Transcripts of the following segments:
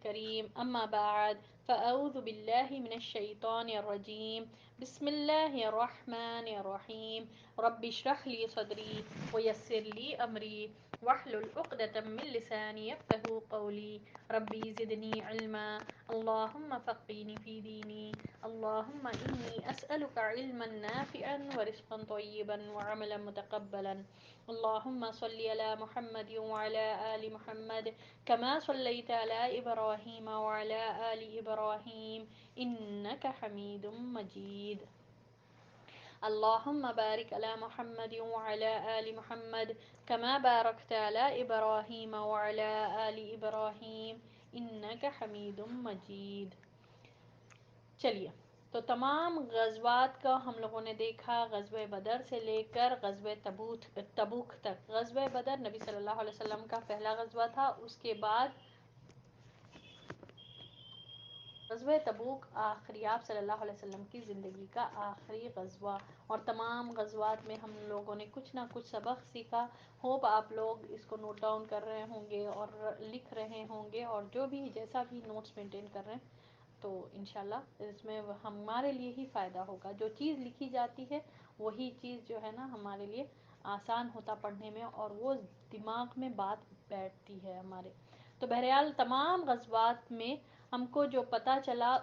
الكريم أما بعد فأعوذ بالله من الشيطان الرجيم بسم الله الرحمن الرحيم رب اشرح لي صدري ويسر لي أمري واحلل عقدة من لساني يفقهوا قولي ربي زدني علما اللهم فقهني في ديني اللهم إني أسألك علما نافعا ورزقا طيبا وعملا متقبلا اللهم صل على محمد وعلى آل محمد كما صليت على إبراهيم وعلى آل إبراهيم إنك حميد مجيد اللهم بارك على محمد وعلى آل محمد كما باركت على إبراهيم وعلى آل إبراهيم إنك حميد مجيد. چلیے، تو تمام غزوات کا ہم لوگوں نے دیکھا، غزوہ بدر سے لے کر غزوہ تبوک تک. غزوہ بدر نبی صلی اللہ علیہ وسلم کا پہلا غزوہ تھا. اس کے بعد غزوہ تبوک آخری آپ صلی اللہ علیہ وسلم کی زندگی کا آخری غزوہ. اور تمام غزوات میں ہم لوگوں نے کچھ نہ کچھ سبق سیکھا. ہوپ آپ لوگ اس کو نوٹ ڈاؤن کر رہے ہوں گے اور لکھ رہے ہوں گے، اور جو بھی جیسا بھی نوٹس مینٹین کر رہے ہیں، تو انشاءاللہ اس میں ہمارے لیے ہی فائدہ ہوگا. جو چیز لکھی جاتی ہے وہی چیز جو ہے نا ہمارے لیے آسان ہوتا پڑھنے میں، اور وہ دماغ میں بات بیٹھتی ہے ہمارے. تو بہرحال تمام غزوات میں ہم کو جو پتہ چلا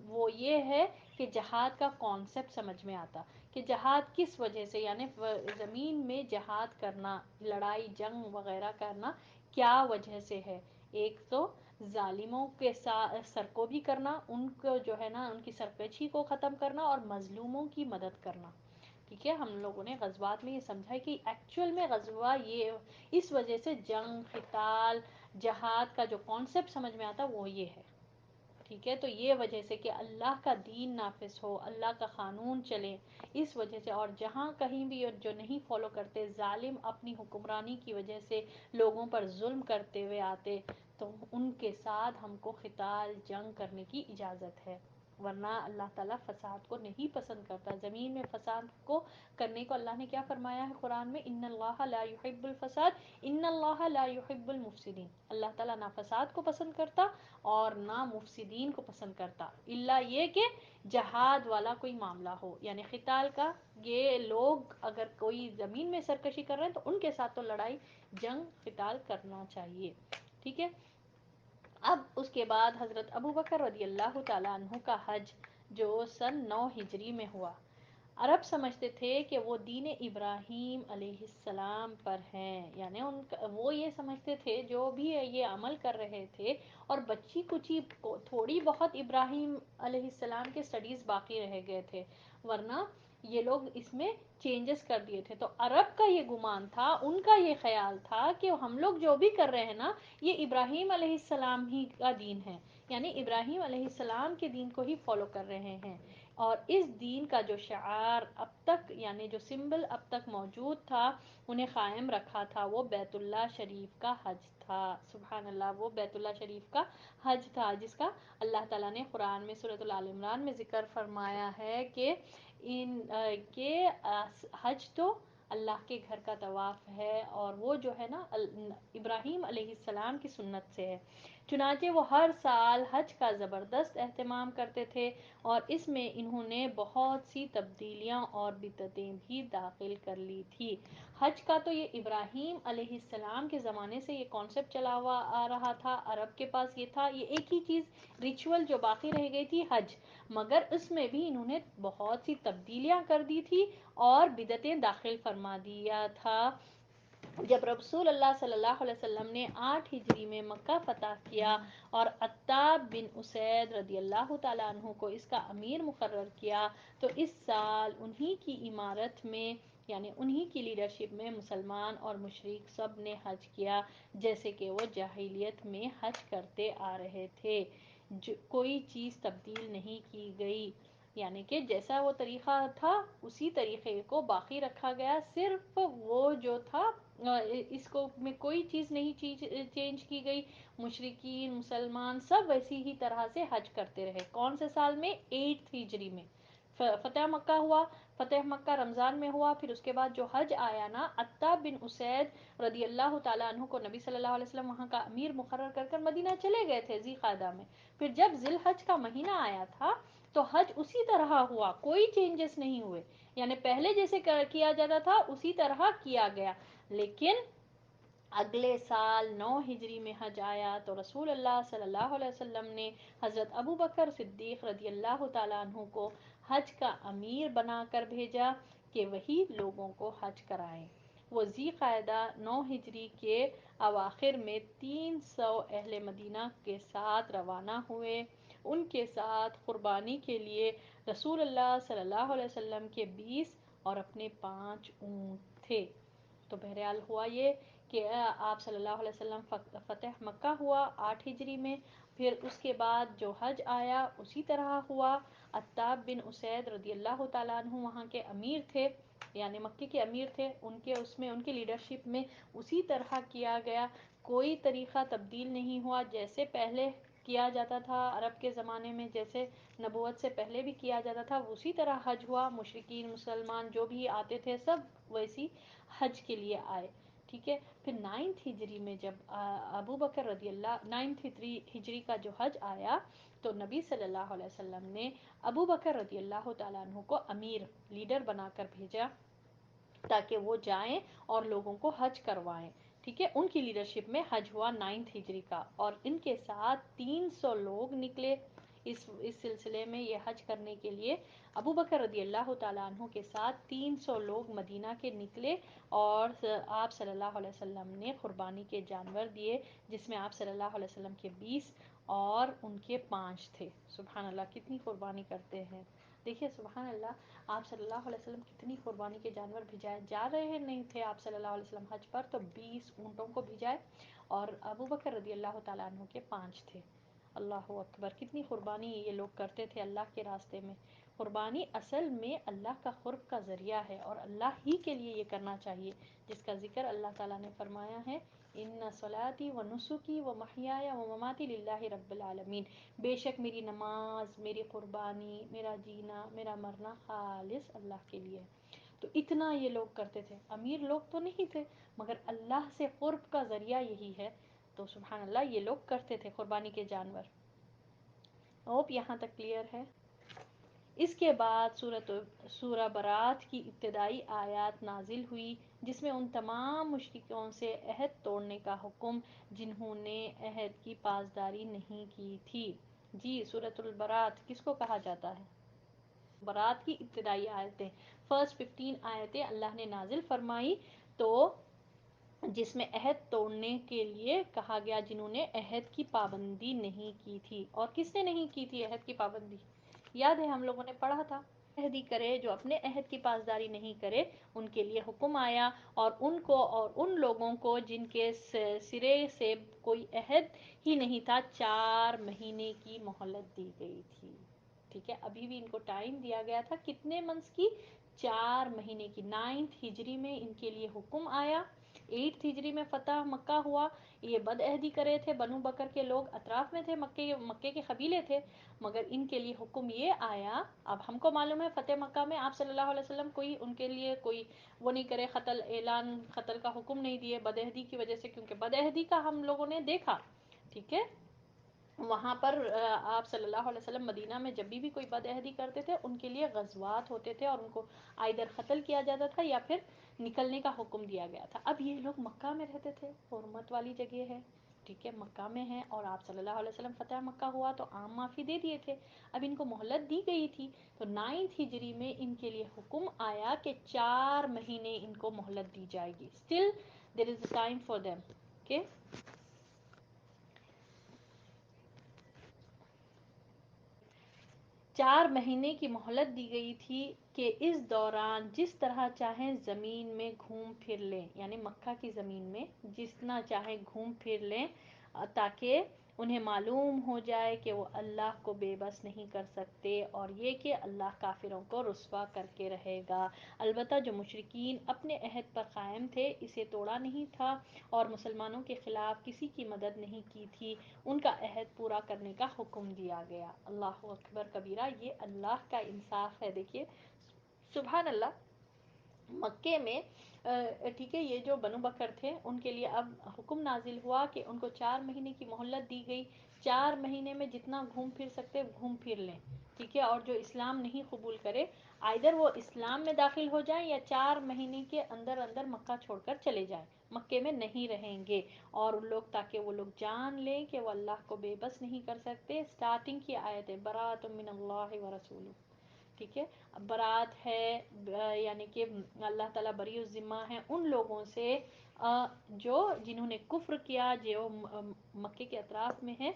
وہ یہ ہے کہ جہاد کا کانسیپٹ سمجھ میں آتا کہ جہاد کس وجہ سے، یعنی زمین میں جہاد کرنا، لڑائی جنگ وغیرہ کرنا کیا وجہ سے ہے. ایک تو ظالموں کے سر کو بھی کرنا، ان کو جو ہے نا ان کی سرکشی کو ختم کرنا، اور مظلوموں کی مدد کرنا. ٹھیک ہے، ہم لوگوں نے غزوات میں یہ سمجھا کہ ایکچوئل میں غزوہ یہ اس وجہ سے جنگ، قتال، جہاد کا جو کانسیپٹ سمجھ میں آتا وہ یہ ہے. ٹھیک ہے، تو یہ وجہ سے کہ اللہ کا دین نافذ ہو، اللہ کا قانون چلے، اس وجہ سے. اور جہاں کہیں بھی جو نہیں فالو کرتے، ظالم اپنی حکمرانی کی وجہ سے لوگوں پر ظلم کرتے ہوئے آتے، تو ان کے ساتھ ہم کو قتال جنگ کرنے کی اجازت ہے. ورنہ اللہ تعالیٰ فساد کو نہیں پسند کرتا. زمین میں فساد کو کرنے کو اللہ نے کیا فرمایا ہے قرآن میں؟ ان اللہ لا يحب الفساد ان اللہ لا يحب المفسدین. اللہ تعالیٰ نہ فساد کو پسند کرتا اور نہ مفسدین کو پسند کرتا، الا یہ کہ جہاد والا کوئی معاملہ ہو، یعنی قتال کا. یہ لوگ اگر کوئی زمین میں سرکشی کر رہے ہیں تو ان کے ساتھ تو لڑائی جنگ قتال کرنا چاہیے. ٹھیک ہے. اب اس کے بعد حضرت ابو بکر رضی اللہ تعالیٰ عنہ کا حج جو سن 9 ہجری میں ہوا. عرب سمجھتے تھے کہ وہ دین ابراہیم علیہ السلام پر ہیں، یعنی وہ یہ سمجھتے تھے جو بھی یہ عمل کر رہے تھے، اور بچی کچی تھوڑی بہت ابراہیم علیہ السلام کے سٹڈیز باقی رہ گئے تھے، ورنہ یہ لوگ اس میں چینجز کر دیے تھے. تو عرب کا یہ گمان تھا، ان کا یہ خیال تھا کہ ہم لوگ جو بھی کر رہے ہیں نا یہ ابراہیم علیہ السلام ہی کا دین ہے، یعنی ابراہیم علیہ السلام کے دین کو ہی فالو کر رہے ہیں. اور اس دین کا جو شعار اب تک، یعنی جو سمبل اب تک موجود تھا، انہیں قائم رکھا تھا، وہ بیت اللہ شریف کا حج تھا. سبحان اللہ، وہ بیت اللہ شریف کا حج تھا، جس کا اللہ تعالیٰ نے قرآن میں سورۃ آل عمران میں ذکر فرمایا ہے کہ حج تو اللہ کے گھر کا طواف ہے، اور وہ جو ہے نا ابراہیم علیہ السلام کی سنت سے ہے. چنانچہ وہ ہر سال حج کا زبردست اہتمام کرتے تھے، اور اس میں انہوں نے بہت سی تبدیلیاں اور بدعتیں بھی داخل کر لی تھی. حج کا تو یہ ابراہیم علیہ السلام کے زمانے سے یہ کانسیپٹ چلا ہوا آ رہا تھا، عرب کے پاس یہ تھا. یہ ایک ہی چیز ریچول جو باقی رہ گئی تھی، حج، مگر اس میں بھی انہوں نے بہت سی تبدیلیاں کر دی تھی اور بدعتیں داخل فرما دیا تھا. جب رسول اللہ صلی اللہ علیہ وسلم نے 8 ہجری میں مکہ فتح کیا اور عتاب بن اسید رضی اللہ تعالیٰ عنہ کو اس کا امیر مقرر کیا، تو اس سال انہی کی امارت میں، یعنی انہی کی لیڈرشپ میں مسلمان اور مشرک سب نے حج کیا، جیسے کہ وہ جاہلیت میں حج کرتے آ رہے تھے. کوئی چیز تبدیل نہیں کی گئی، یعنی کہ جیسا وہ طریقہ تھا اسی طریقے کو باقی رکھا گیا. صرف وہ جو تھا اس کو میں کوئی چیز نہیں چینج کی گئی. مشرکین مسلمان سب ویسی ہی طرح سے حج کرتے رہے. کون سے سال میں؟ 8 ہجری میں. فتح مکہ ہوا، فتح مکہ رمضان میں ہوا، پھر اس کے بعد جو حج آیا نا، عتاب بن اسید رضی اللہ تعالیٰ عنہ کو نبی صلی اللہ علیہ وسلم وہاں کا امیر مقرر کر کر مدینہ چلے گئے تھے ذی قعدہ میں. پھر جب ذی الحج کا مہینہ آیا تھا تو حج اسی طرح ہوا، کوئی چینجز نہیں ہوئے، یعنی پہلے جیسے کیا جاتا تھا اسی طرح کیا گیا. لیکن اگلے سال 9 ہجری میں حج آیا تو رسول اللہ صلی اللہ علیہ وسلم نے حضرت ابو بکر صدیق رضی اللہ تعالیٰ عنہ کو حج کا امیر بنا کر بھیجا کہ وہی لوگوں کو حج کرائیں. وہ ذی قعدہ 9 ہجری کے اواخر میں 300 اہل مدینہ کے ساتھ روانہ ہوئے. ان کے ساتھ قربانی کے لیے رسول اللہ صلی اللہ علیہ وسلم کے 20 اور اپنے 5 اونٹ تھے. تو بہرحال ہوا یہ کہ آپ صلی اللہ علیہ وسلم فتح مکہ ہوا 8 ہجری میں، پھر اس کے بعد جو حج آیا اسی طرح ہوا. عتاب بن اسید رضی اللہ تعالیٰ عنہ وہاں کے امیر تھے، یعنی مکے کے امیر تھے، ان کے لیڈرشپ میں اسی طرح کیا گیا، کوئی طریقہ تبدیل نہیں ہوا. جیسے پہلے کیا جاتا تھا عرب کے زمانے میں، جیسے نبوت سے پہلے بھی کیا جاتا تھا، اسی طرح حج ہوا. مشرکین مسلمان جو بھی آتے تھے سب ویسی حج کے لیے آئے. ٹھیک ہے. پھر 9 ہجری میں جب ابو بکر رضی اللہ 9 ہجری کا جو حج آیا تو نبی صلی اللہ علیہ وسلم نے ابو بکر رضی اللہ تعالیٰ عنہ کو امیر لیڈر بنا کر بھیجا تاکہ وہ جائیں اور لوگوں کو حج کروائیں. ٹھیک ہے. ان کی لیڈرشپ میں حج ہوا 9 ہجری کا، اور ان کے ساتھ 300 لوگ نکلے اس سلسلے میں یہ حج کرنے کے لیے. ابو بکر رضی اللہ تعالیٰ عنہ کے ساتھ 300 لوگ مدینہ کے نکلے، اور آپ صلی اللہ علیہ وسلم نے قربانی کے جانور دیے، جس میں آپ صلی اللہ علیہ وسلم کے 20 اور ان کے 5 تھے. سبحان اللہ، کتنی قربانی کرتے ہیں. دیکھیے سبحان اللہ، آپ صلی اللہ علیہ وسلم کتنی قربانی کے جانور بھجائے. جا رہے نہیں تھے آپ صلی اللہ علیہ وسلم حج پر، تو 20 اونٹوں کو بھجائے، اور ابو بکر رضی اللہ تعالیٰ عنہ کے 5 تھے. اللہ اکبر، کتنی قربانی یہ لوگ کرتے تھے اللہ کے راستے میں. قربانی اصل میں اللہ کا قرب کا ذریعہ ہے، اور اللہ ہی کے لیے یہ کرنا چاہیے، جس کا ذکر اللہ تعالیٰ نے فرمایا ہے ان صلاتی و نسکی و محیای و مماتی للہ رب العالمین. بے شک میری نماز، میری قربانی، میرا جینا، میرا مرنا خالص اللہ کے لیے. تو اتنا یہ لوگ کرتے تھے. امیر لوگ تو نہیں تھے، مگر اللہ سے قرب کا ذریعہ یہی ہے. تو سبحان اللہ یہ لوگ کرتے تھے قربانی کے جانور. اوپ یہاں تک کلیئر ہے. اس کے بعد سورہ برات کی ابتدائی آیات نازل ہوئی، جس میں ان تمام مشرکوں سے عہد توڑنے کا حکم جنہوں نے عہد کی پاسداری نہیں کی تھی. جی، سورۃ البرات کس کو کہا جاتا ہے؟ برات کی ابتدائی آیتیں، فرسٹ 15 آیتیں اللہ نے نازل فرمائی، تو جس میں عہد توڑنے کے لیے کہا گیا جنہوں نے عہد کی پابندی نہیں کی تھی. اور کس نے نہیں کی تھی عہد کی پابندی؟ یاد ہے ہم لوگوں نے پڑھا تھا. عہدی کرے، جو اپنے عہد کی پاسداری نہیں کرے، ان کے لیے حکم آیا، اور ان کو اور ان لوگوں کو جن کے سرے سے کوئی عہد ہی نہیں تھا 4 مہینے کی مہلت دی گئی تھی. ٹھیک ہے. ابھی بھی ان کو ٹائم دیا گیا تھا کتنے منتھس کی؟ 4 مہینے کی. 9 ہجری میں ان کے لیے حکم آیا. 8 ہجری میں فتح مکہ ہوا. یہ بد عہدی کرے تھے، بنو بکر کے لوگ اطراف میں تھے، مکے کے قبیلے تھے، مگر ان کے لیے حکم یہ آیا. اب ہم کو معلوم ہے فتح مکہ میں آپ صلی اللہ علیہ وسلم کوئی ان کے لیے کوئی وہ نہیں کرے، اعلان قتل کا حکم نہیں دیے بد عہدی کی وجہ سے، کیونکہ بد عہدی کا ہم لوگوں نے دیکھا. ٹھیک ہے. وہاں پر آپ صلی اللہ علیہ وسلم مدینہ میں جب بھی کوئی بد عہدی کرتے تھے، ان کے لیے غزوات ہوتے تھے، اور ان کو آئدر قتل کیا جاتا تھا یا پھر نکلنے کا حکم دیا گیا تھا. اب یہ لوگ مکہ میں رہتے تھے، حرمت والی جگہ ہے. ٹھیک ہے. مکہ میں ہے، اور آپ صلی اللہ علیہ وسلم فتح مکہ ہوا تو عام معافی دے دیے تھے. اب ان کو مہلت دی گئی تھی، تو 9 ہجری میں ان کے لیے حکم آیا کہ 4 مہینے ان کو مہلت دی جائے گی. Still there is a time for them. Okay. 4 مہینے کی مہلت دی گئی تھی کہ اس دوران جس طرح چاہیں زمین میں گھوم پھر لیں، یعنی مکہ کی زمین میں جتنا چاہیں گھوم پھر لیں، تاکہ انہیں معلوم ہو جائے کہ وہ اللہ کو بے بس نہیں کر سکتے، اور یہ کہ اللہ کافروں کو رسوا کر کے رہے گا۔ البتہ جو مشرکین اپنے عہد پر قائم تھے اسے توڑا نہیں تھا اور مسلمانوں کے خلاف کسی کی مدد نہیں کی تھی، ان کا عہد پورا کرنے کا حکم دیا گیا۔ اللہ اکبر کبیرہ، یہ اللہ کا انصاف ہے۔ دیکھیے سبحان اللہ، مکے میں ٹھیک ہے، یہ جو بنو بکر تھے ان کے لیے اب حکم نازل ہوا کہ ان کو 4 مہینے کی مہلت دی گئی، 4 مہینے میں جتنا گھوم پھر سکتے گھوم پھر لیں، ٹھیک ہے، اور جو اسلام نہیں قبول کرے آئدر وہ اسلام میں داخل ہو جائیں یا 4 مہینے کے اندر اندر مکہ چھوڑ کر چلے جائیں، مکے میں نہیں رہیں گے۔ اور ان لوگ تاکہ وہ لوگ جان لیں کہ وہ اللہ کو بے بس نہیں کر سکتے، سٹارٹنگ کی آیت ہے براۃ من اللہ ورسولہ، ٹھیک ہے، برات ہے، یعنی کہ اللہ تعالیٰ بری الذمہ ہے ان لوگوں سے جو جنہوں نے کفر کیا، جو مکے کے اطراف میں ہیں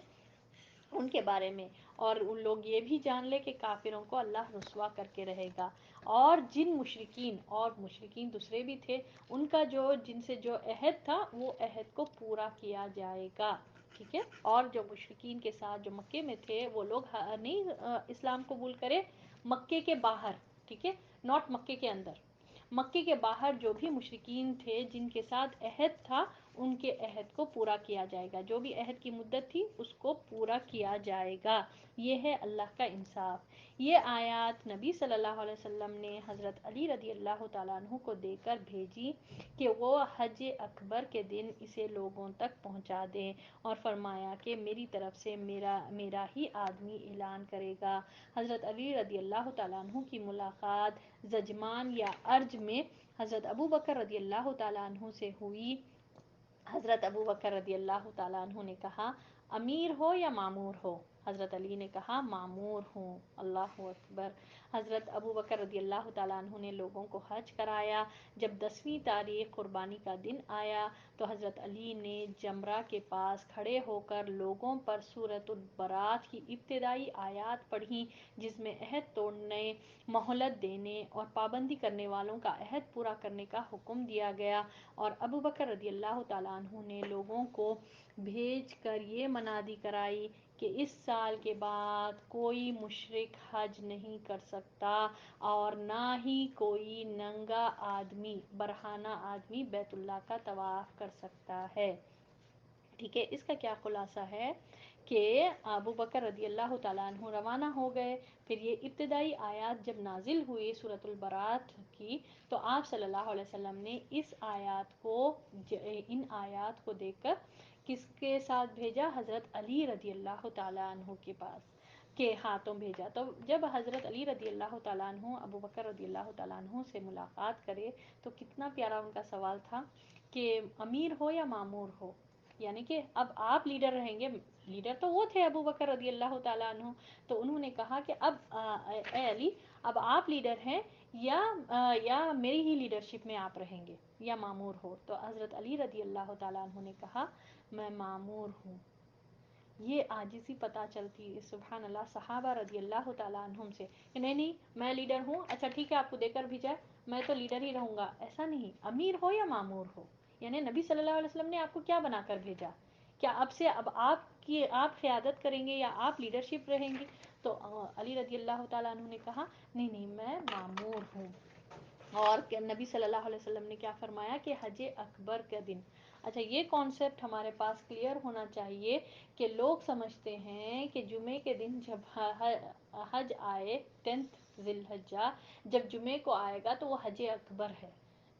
ان کے بارے میں، اور ان لوگ یہ بھی جان لے کہ کافروں کو اللہ رسوا کر کے رہے گا، اور جن مشرکین، اور مشرکین دوسرے بھی تھے، ان کا جن سے جو عہد تھا وہ عہد کو پورا کیا جائے گا، ٹھیک ہے، اور جو مشرکین کے ساتھ جو مکے میں تھے وہ لوگ نہیں اسلام قبول کرے، مکے کے باہر، ٹھیک ہے، ناٹ مکے کے اندر، مکے کے باہر جو بھی مشرکین تھے جن کے ساتھ عہد تھا ان کے عہد کو پورا کیا جائے گا، جو بھی عہد کی مدت تھی اس کو پورا کیا جائے گا۔ یہ ہے اللہ کا انصاف۔ یہ آیات نبی صلی اللہ علیہ وسلم نے حضرت علی رضی اللہ تعالیٰ عنہ کو دے کر بھیجی کہ وہ حج اکبر کے دن اسے لوگوں تک پہنچا دیں، اور فرمایا کہ میری طرف سے میرا ہی آدمی اعلان کرے گا۔ حضرت علی رضی اللہ تعالیٰ عنہ کی ملاقات زجمان یا ارج میں حضرت ابو بکر رضی اللہ تعالیٰ عنہ سے ہوئی۔ حضرت ابو بکر رضی اللہ تعالیٰ عنہ نے کہا امیر ہو یا معمور ہو؟ حضرت علی نے کہا معمور ہوں۔ اللہ اکبر۔ حضرت ابو بکر رضی اللہ تعالیٰ عنہ نے لوگوں کو حج کرایا۔ جب 10ویں تاریخ قربانی کا دن آیا تو حضرت علی نے جمرہ کے پاس کھڑے ہو کر لوگوں پر سورۃ البراۃ کی ابتدائی آیات پڑھیں، جس میں عہد توڑنے، مہلت دینے اور پابندی کرنے والوں کا عہد پورا کرنے کا حکم دیا گیا، اور ابو بکر رضی اللہ تعالیٰ عنہ نے لوگوں کو بھیج کر یہ منادی کرائی کہ اس سال کے بعد کوئی مشرک حج نہیں کر سکتا، اور نہ ہی کوئی ننگا آدمی، برہنہ آدمی بیت اللہ کا طواف کر سکتا ہے، ٹھیک ہے۔ اس کا کیا خلاصہ ہے کہ ابو بکر رضی اللہ تعالیٰ عنہ روانہ ہو گئے، پھر یہ ابتدائی آیات جب نازل ہوئی سورۃ البراۃ کی تو آپ صلی اللہ علیہ وسلم نے ان آیات کو دیکھ کر کس کے ساتھ بھیجا؟ حضرت علی رضی اللہ تعالیٰ عنہ کے پاس کے ہاتھوں بھیجا۔ تو جب حضرت علی رضی اللہ تعالیٰ عنہ ابو بکر رضی اللہ تعالیٰ عنہ سے ملاقات کرے تو کتنا پیارا ان کا سوال تھا کہ امیر ہو یا معمور ہو، یعنی کہ اب آپ لیڈر رہیں گے، لیڈر تو وہ تھے ابو بکر رضی اللہ تعالیٰ عنہ، تو انہوں نے کہا کہ اب اے علی، اب آپ لیڈر ہیں یا میری ہی لیڈرشپ میں آپ رہیں گے یا معمور ہو؟ تو حضرت علی رضی اللہ تعالیٰ عنہ نے کہا میں معمور ہوں۔ یہ عاجزی پتہ چلتی ہے سبحان اللہ صحابہ رضی اللہ تعالیٰ عنہم سے کہ نہیں میں لیڈر ہوں، اچھا ٹھیک ہے آپ کو دے کر بھی جائے، میں تو لیڈر ہی رہوں گا، ایسا نہیں، امیر ہو یا معمور ہو، یعنی نبی صلی اللہ علیہ وسلم نے آپ کو کیا بنا کر بھیجا؟ کیا اب آپ قیادت کریں گے یا آپ لیڈرشپ رہیں گی؟ تو علی رضی اللہ تعالیٰ عنہ نے کہا نہیں میں معمور ہوں۔ اور نبی صلی اللہ علیہ وسلم نے کیا فرمایا کہ حج اکبر کا دن، اچھا یہ کانسیپٹ ہمارے پاس کلیئر ہونا چاہیے کہ لوگ سمجھتے ہیں کہ جمعے کے دن جب حج آئے 10 ذی الحجہ، جب جمعے کو آئے گا تو وہ حج اکبر ہے،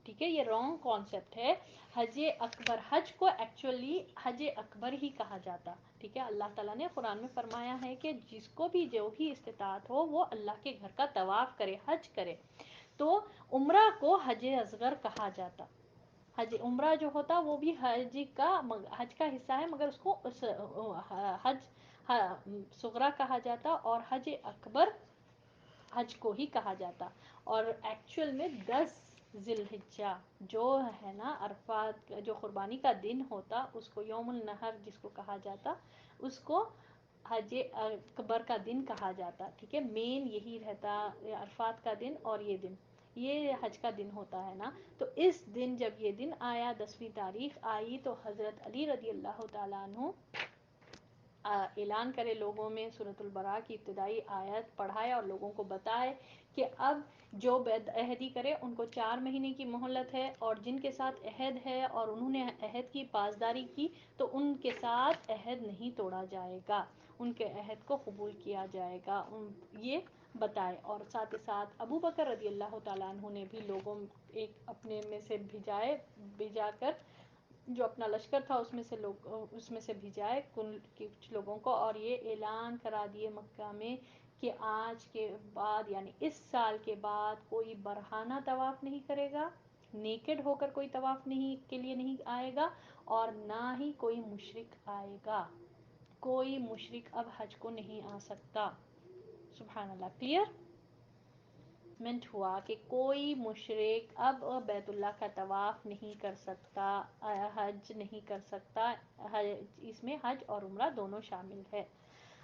ٹھیک ہے، یہ رانگ کانسیپٹ ہے۔ حج اکبر، حج کو ایکچولی حج اکبر ہی کہا جاتا، ٹھیک ہے، اللہ تعالیٰ نے قرآن میں فرمایا ہے کہ جس کو بھی جو بھی استطاعت ہو وہ اللہ کے گھر کا طواف کرے، حج کرے، تو عمرہ کو حج اصغر کہا جاتا، حج عمرہ جو ہوتا وہ بھی حج کا حصہ ہے، مگر اس کو حج صغرا کہا جاتا، اور حج اکبر حج کو ہی کہا جاتا، اور ایکچوئل میں 10 ذی الحجہ جو ہے نا عرفات جو قربانی کا دن ہوتا اس کو یوم النحر جس کو کہا جاتا، اس کو حج اکبر کا دن کہا جاتا، ٹھیک ہے، مین یہی رہتا عرفات کا دن، اور یہ دن یہ حج کا دن ہوتا ہے نا۔ تو اس دن جب یہ دن آیا 10ویں تاریخ آئی تو حضرت علی رضی اللہ تعالیٰ عنہ اعلان کرے لوگوں میں، سورۃ البراء کی ابتدائی آیت پڑھائے اور لوگوں کو بتائے کہ اب جو بد عہدی کرے ان کو 4 مہینے کی مہلت ہے، اور جن کے ساتھ عہد ہے اور انہوں نے عہد کی پاسداری کی تو ان کے ساتھ عہد نہیں توڑا جائے گا، ان کے عہد کو قبول کیا جائے گا، یہ بتائے۔ اور ساتھ ہی ساتھ ابو بکر رضی اللہ تعالیٰ عنہ نے بھی لوگوں ایک اپنے میں سے بھیجا کر، جو اپنا لشکر تھا اس میں سے بھیجائے کچھ لوگوں کو، اور یہ اعلان کرا دیے مکہ میں کہ آج کے بعد یعنی اس سال کے بعد کوئی برہنہ طواف نہیں کرے گا، نیکڈ ہو کر کوئی طواف کے لیے نہیں آئے گا، اور نہ ہی کوئی مشرک آئے گا، کوئی مشرک اب حج کو نہیں آ سکتا۔ سبحان اللہ، کلیئر منٹ ہوا کہ کوئی مشرک اب بیت اللہ کا طواف نہیں کر سکتا، حج نہیں کر سکتا، اس میں حج اور عمرہ دونوں شامل ہے۔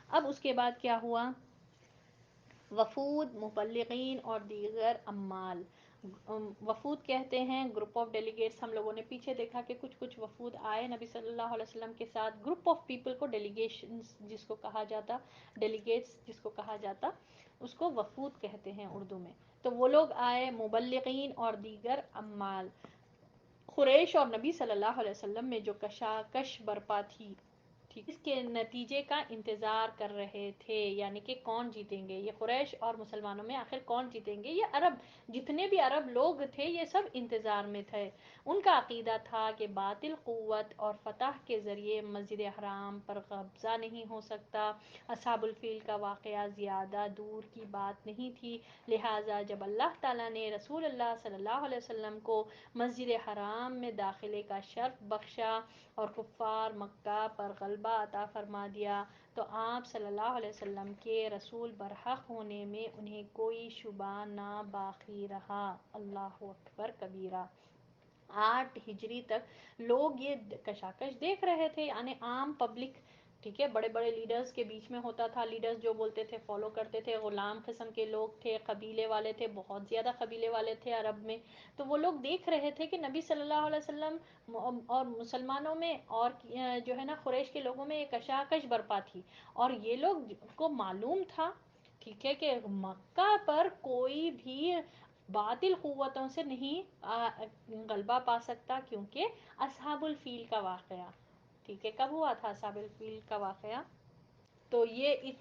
اب اس کے بعد کیا ہوا؟ وفود، مبلغین اور دیگر عمال۔ وفود کہتے ہیں گروپ آف ڈیلیگیٹس، ہم لوگوں نے پیچھے دیکھا کہ کچھ وفود آئے نبی صلی اللہ علیہ وسلم کے ساتھ، گروپ آف پیپل کو ڈیلیگیشنز جس کو کہا جاتا، ڈیلیگیٹس جس کو کہا جاتا، اس کو وفود کہتے ہیں اردو میں۔ تو وہ لوگ آئے، مبلغین اور دیگر عمال۔ قریش اور نبی صلی اللہ علیہ وسلم میں جو کشاکش برپا تھی، اس کے نتیجے کا انتظار کر رہے تھے، یعنی کہ کون جیتیں گے، یہ قریش اور مسلمانوں میں آخر کون جیتیں گے، یہ عرب، جتنے بھی عرب لوگ تھے یہ سب انتظار میں تھے۔ ان کا عقیدہ تھا کہ باطل قوت اور فتح کے ذریعے مسجد حرام پر قبضہ نہیں ہو سکتا۔ اصحاب الفیل کا واقعہ زیادہ دور کی بات نہیں تھی، لہٰذا جب اللہ تعالیٰ نے رسول اللہ صلی اللہ علیہ وسلم کو مسجد حرام میں داخلے کا شرف بخشا اور کفار مکہ پر غلبہ عطا فرما دیا، تو آپ صلی اللہ علیہ وسلم کے رسول برحق ہونے میں انہیں کوئی شبہ نہ باقی رہا۔ اللہ اکبر کبیرہ۔ 8 ہجری تک لوگ یہ کشاکش دیکھ رہے تھے، یعنی عام پبلک، ٹھیک ہے، بڑے بڑے لیڈرز کے بیچ میں ہوتا تھا، لیڈرز جو بولتے تھے فالو کرتے تھے، غلام قسم کے لوگ تھے، قبیلے والے تھے، بہت زیادہ قبیلے والے تھے عرب میں، تو وہ لوگ دیکھ رہے تھے کہ نبی صلی اللہ علیہ وسلم اور مسلمانوں میں اور جو ہے نا قریش کے لوگوں میں ایک کشاکش برپا تھی، اور یہ لوگ کو معلوم تھا، ٹھیک ہے، کہ مکہ پر کوئی بھی باطل قوتوں سے نہیں غلبہ پا سکتا، کیونکہ اصحاب الفیل کا واقعہ، ٹھیک ہے، کب ہوا تھا اصحاب الفیل کا واقعہ؟ تو یہ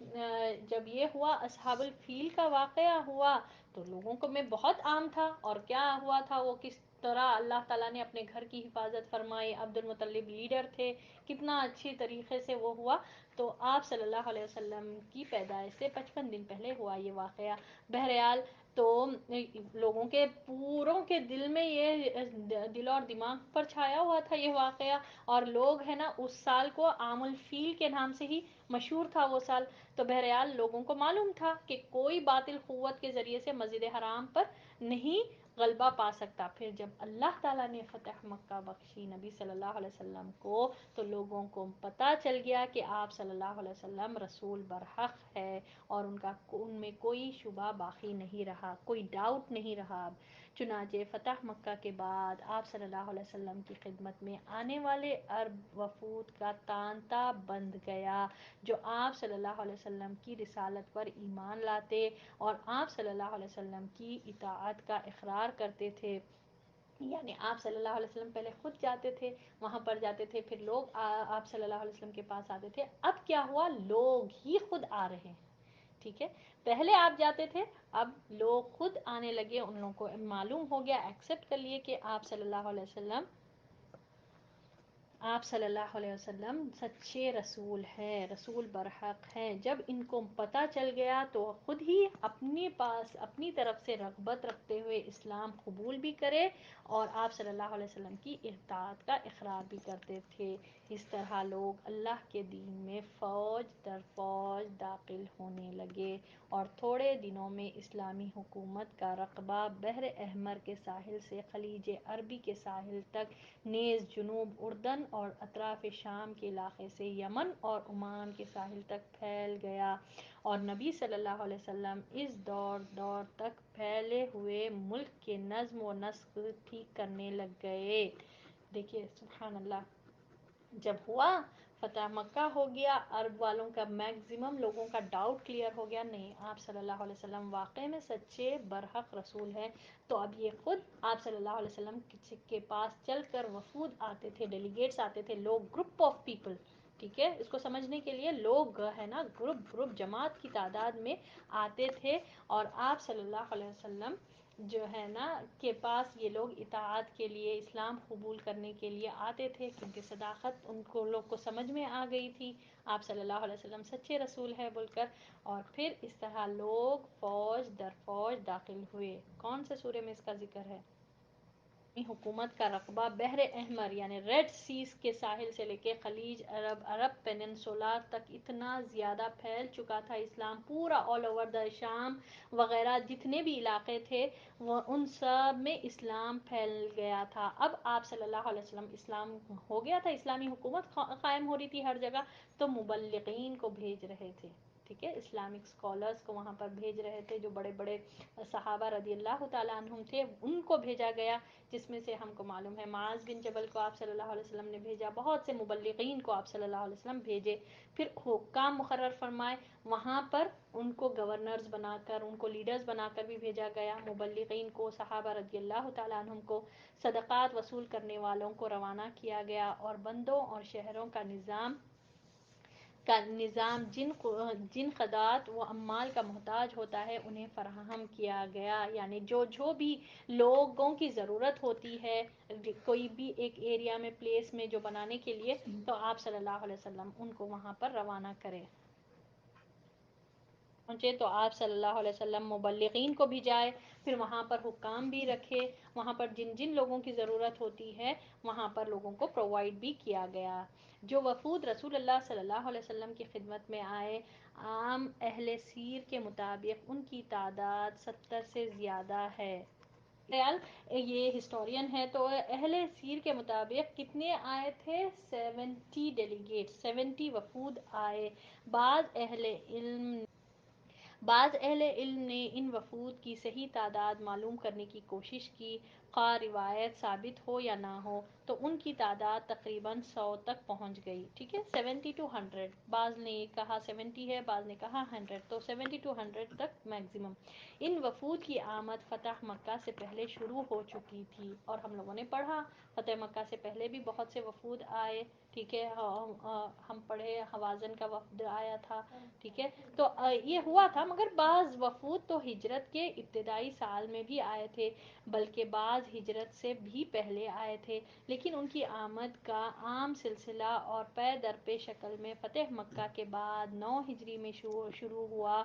جب یہ ہوا اصحاب الفیل کا واقعہ ہوا تو لوگوں کو میں بہت عام تھا، اور کیا ہوا تھا، وہ کس طرح اللہ تعالیٰ نے اپنے گھر کی حفاظت فرمائی، عبد المطلب لیڈر تھے، کتنا اچھی طریقے سے وہ ہوا۔ تو آپ صلی اللہ علیہ وسلم کی پیدائش سے 55 دن پہلے ہوا یہ واقعہ۔ بہرحال تو لوگوں کے پوروں کے دل میں یہ دل اور دماغ پر چھایا ہوا تھا یہ واقعہ، اور لوگ ہے نا اس سال کو عام الفیل کے نام سے ہی مشہور تھا وہ سال۔ تو بہرحال لوگوں کو معلوم تھا کہ کوئی باطل قوت کے ذریعے سے مسجد حرام پر نہیں غلبہ پا سکتا۔ پھر جب اللہ تعالیٰ نے فتح مکہ بخشی نبی صلی اللہ علیہ وسلم کو، تو لوگوں کو پتہ چل گیا کہ آپ صلی اللہ علیہ وسلم رسول برحق ہے، اور ان میں کوئی شبہ باقی نہیں رہا، کوئی ڈاؤٹ نہیں رہا اب۔ چنانچہ فتح مکہ کے بعد آپ صلی اللہ علیہ وسلم کی خدمت میں آنے والے عرب وفود کا تانتا بند گیا، جو آپ صلی اللہ علیہ وسلم کی رسالت پر ایمان لاتے اور آپ صلی اللہ علیہ وسلم کی اطاعت کا اقرار کرتے تھے۔ یعنی آپ صلی اللہ علیہ وسلم پہلے خود جاتے تھے، وہاں پر جاتے تھے، پھر لوگ آپ صلی اللہ علیہ وسلم کے پاس آتے تھے، اب کیا ہوا، لوگ ہی خود آ رہے ہیں، ٹھیک ہے، پہلے آپ جاتے تھے، اب لوگ خود آنے لگے، ان لوگوں کو معلوم ہو گیا، ایکسیپٹ کر لیے کہ آپ صلی اللہ علیہ وسلم سچے رسول ہیں، رسول برحق ہیں۔ جب ان کو پتہ چل گیا تو خود ہی اپنے پاس اپنی طرف سے رغبت رکھتے ہوئے اسلام قبول بھی کرے اور آپ صلی اللہ علیہ وسلم کی اطاعت کا اقرار بھی کرتے تھے۔ اس طرح لوگ اللہ کے دین میں فوج در فوج داخل ہونے لگے، اور تھوڑے دنوں میں اسلامی حکومت کا رقبہ بحر احمر کے ساحل سے خلیج عربی کے ساحل تک، نیز جنوب اردن اور اطراف شام کے علاقے سے یمن اور عمان کے ساحل تک پھیل گیا، اور نبی صلی اللہ علیہ وسلم اس دور تک پھیلے ہوئے ملک کے نظم و نسق ٹھیک کرنے لگ گئے۔ دیکھیے سبحان اللہ، جب ہوا فتح مکہ ہو گیا، عرب والوں کا میکزیمم لوگوں کا ڈاؤٹ کلیئر ہو گیا، نہیں آپ صلی اللہ علیہ وسلم واقعی میں سچے برحق رسول ہیں۔ تو اب یہ خود آپ صلی اللہ علیہ وسلم کے پاس چل کر وفود آتے تھے، ڈیلیگیٹس آتے تھے، لوگ، گروپ آف پیپل، ٹھیک ہے، اس کو سمجھنے کے لیے لوگ ہے نا، گروپ جماعت کی تعداد میں آتے تھے، اور آپ صلی اللہ علیہ وسلم جو ہے نا کے پاس یہ لوگ اطاعت کے لیے، اسلام قبول کرنے کے لیے آتے تھے، کیونکہ صداقت ان کو لوگ کو سمجھ میں آ گئی تھی، آپ صلی اللہ علیہ وسلم سچے رسول ہے بول کر، اور پھر اس طرح لوگ فوج در فوج داخل ہوئے۔ کون سے سورے میں اس کا ذکر ہے؟ حکومت کا رقبہ بحر احمر یعنی ریڈ سیز کے ساحل سے لے کے خلیج عرب پیننسولا تک اتنا زیادہ پھیل چکا تھا اسلام، پورا آل اوور دا شام وغیرہ جتنے بھی علاقے تھے وہ ان سب میں اسلام پھیل گیا تھا۔ اب آپ صلی اللہ علیہ وسلم، اسلام ہو گیا تھا، اسلامی حکومت قائم ہو رہی تھی ہر جگہ، تو مبلغین کو بھیج رہے تھے، ٹھیک ہے، اسلامک اسکالرس کو وہاں پر بھیج رہے تھے، جو بڑے بڑے صحابہ رضی اللہ تعالیٰ عنہم تھے ان کو بھیجا گیا، جس میں سے ہم کو معلوم ہے معاذ بن جبل کو آپ صلی اللہ علیہ وسلم نے بھیجا، بہت سے مبلغین کو آپ صلی اللہ علیہ وسلم بھیجے، پھر حکام مقرر فرمائے، وہاں پر ان کو گورنرز بنا کر، ان کو لیڈرز بنا کر بھی بھیجا گیا، مبلغین کو، صحابہ رضی اللہ تعالیٰ عنہم کو، صدقات وصول کرنے والوں کو روانہ کیا گیا، اور بندوں اور شہروں کا نظام جن خدات و اموال کا محتاج ہوتا ہے انہیں فراہم کیا گیا، یعنی جو بھی لوگوں کی ضرورت ہوتی ہے کوئی بھی ایک ایریا میں، پلیس میں جو بنانے کے لیے، تو آپ صلی اللہ علیہ وسلم ان کو وہاں پر روانہ کرے پہنچے، تو آپ صلی اللہ علیہ وسلم مبلغین کو بھی جائے، پھر وہاں پر حکام بھی رکھے، وہاں پر جن جن لوگوں کی ضرورت ہوتی ہے وہاں پر لوگوں کو پرووائڈ بھی کیا گیا۔ جو وفود رسول اللہ صلی اللہ علیہ وسلم کی خدمت میں آئے، عام اہل سیر کے مطابق ان کی تعداد 70 سے زیادہ ہے۔ خیال یہ ہسٹورین ہے، تو اہل سیر کے مطابق کتنے آئے تھے؟ 70 ڈیلیگیٹ، 70 وفود آئے۔ بعض اہل علم نے ان وفود کی صحیح تعداد معلوم کرنے کی کوشش کی، خواہ روایت ثابت ہو یا نہ ہو، تو ان کی تعداد تقریباً 100 تک پہنچ گئی، ٹھیک ہے، 70 to 100، بعض نے کہا 70 ہے، بعض نے کہا 100، تو 70 to 100 تک میکزیمم۔ ان وفود کی آمد فتح مکہ سے پہلے شروع ہو چکی تھی، اور ہم لوگوں نے پڑھا فتح مکہ سے پہلے بھی بہت سے وفود آئے، ٹھیک ہے، ہم پڑھے حوازن کا وفد آیا تھا، ٹھیک ہے، تو یہ ہوا تھا، مگر بعض وفود تو ہجرت کے ابتدائی سال میں بھی آئے تھے، بلکہ بعض ہجرت سے بھی پہلے آئے تھے، لیکن ان کی آمد کا عام سلسلہ اور پے در پے شکل میں فتح مکہ کے بعد 9 ہجری میں شروع ہوا،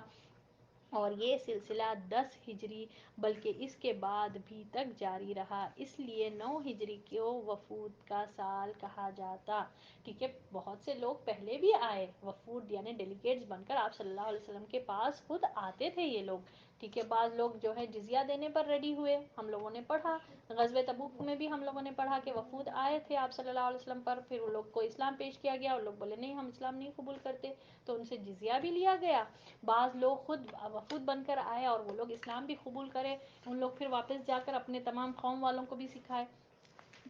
اور یہ سلسلہ 10 ہجری بلکہ اس کے بعد بھی تک جاری رہا، اس لیے 9 ہجری کو وفود کا سال کہا جاتا، ٹھیک ہے، بہت سے لوگ پہلے بھی آئے، وفود یعنی ڈیلیگیٹس بن کر آپ صلی اللہ علیہ وسلم کے پاس خود آتے تھے یہ لوگ، ٹھیک ہے، بعض لوگ جو ہے جزیہ دینے پر ریڈی ہوئے، ہم لوگوں نے پڑھا غزوہ تبوک میں بھی ہم لوگوں نے پڑھا کہ وفود آئے تھے آپ صلی اللہ علیہ وسلم پر، پھر ان لوگ کو اسلام پیش کیا گیا، اور لوگ بولے نہیں ہم اسلام نہیں قبول کرتے، تو ان سے جزیہ بھی لیا گیا، بعض لوگ خود وفود بن کر آئے اور وہ لوگ اسلام بھی قبول کرے، ان لوگ پھر واپس جا کر اپنے تمام قوم والوں کو بھی سکھائے،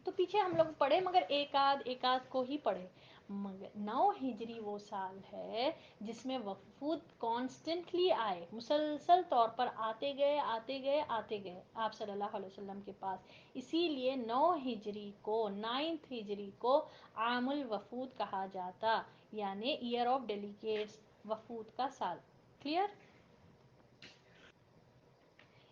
تو پیچھے ہم لوگ پڑھے مگر ایک آدھ کو ہی پڑھے، مگر 9 ہجری وہ سال ہے جس میں وفود کانسٹنٹلی آئے، مسلسل طور پر آتے گئے آپ صلی اللہ علیہ وسلم کے پاس، اسی لیے 9 ہجری کو، 9 ہجری کو عام الوفود کہا جاتا، یعنی ایئر آف ڈیلیگیٹس، وفود کا سال، کلیئر؟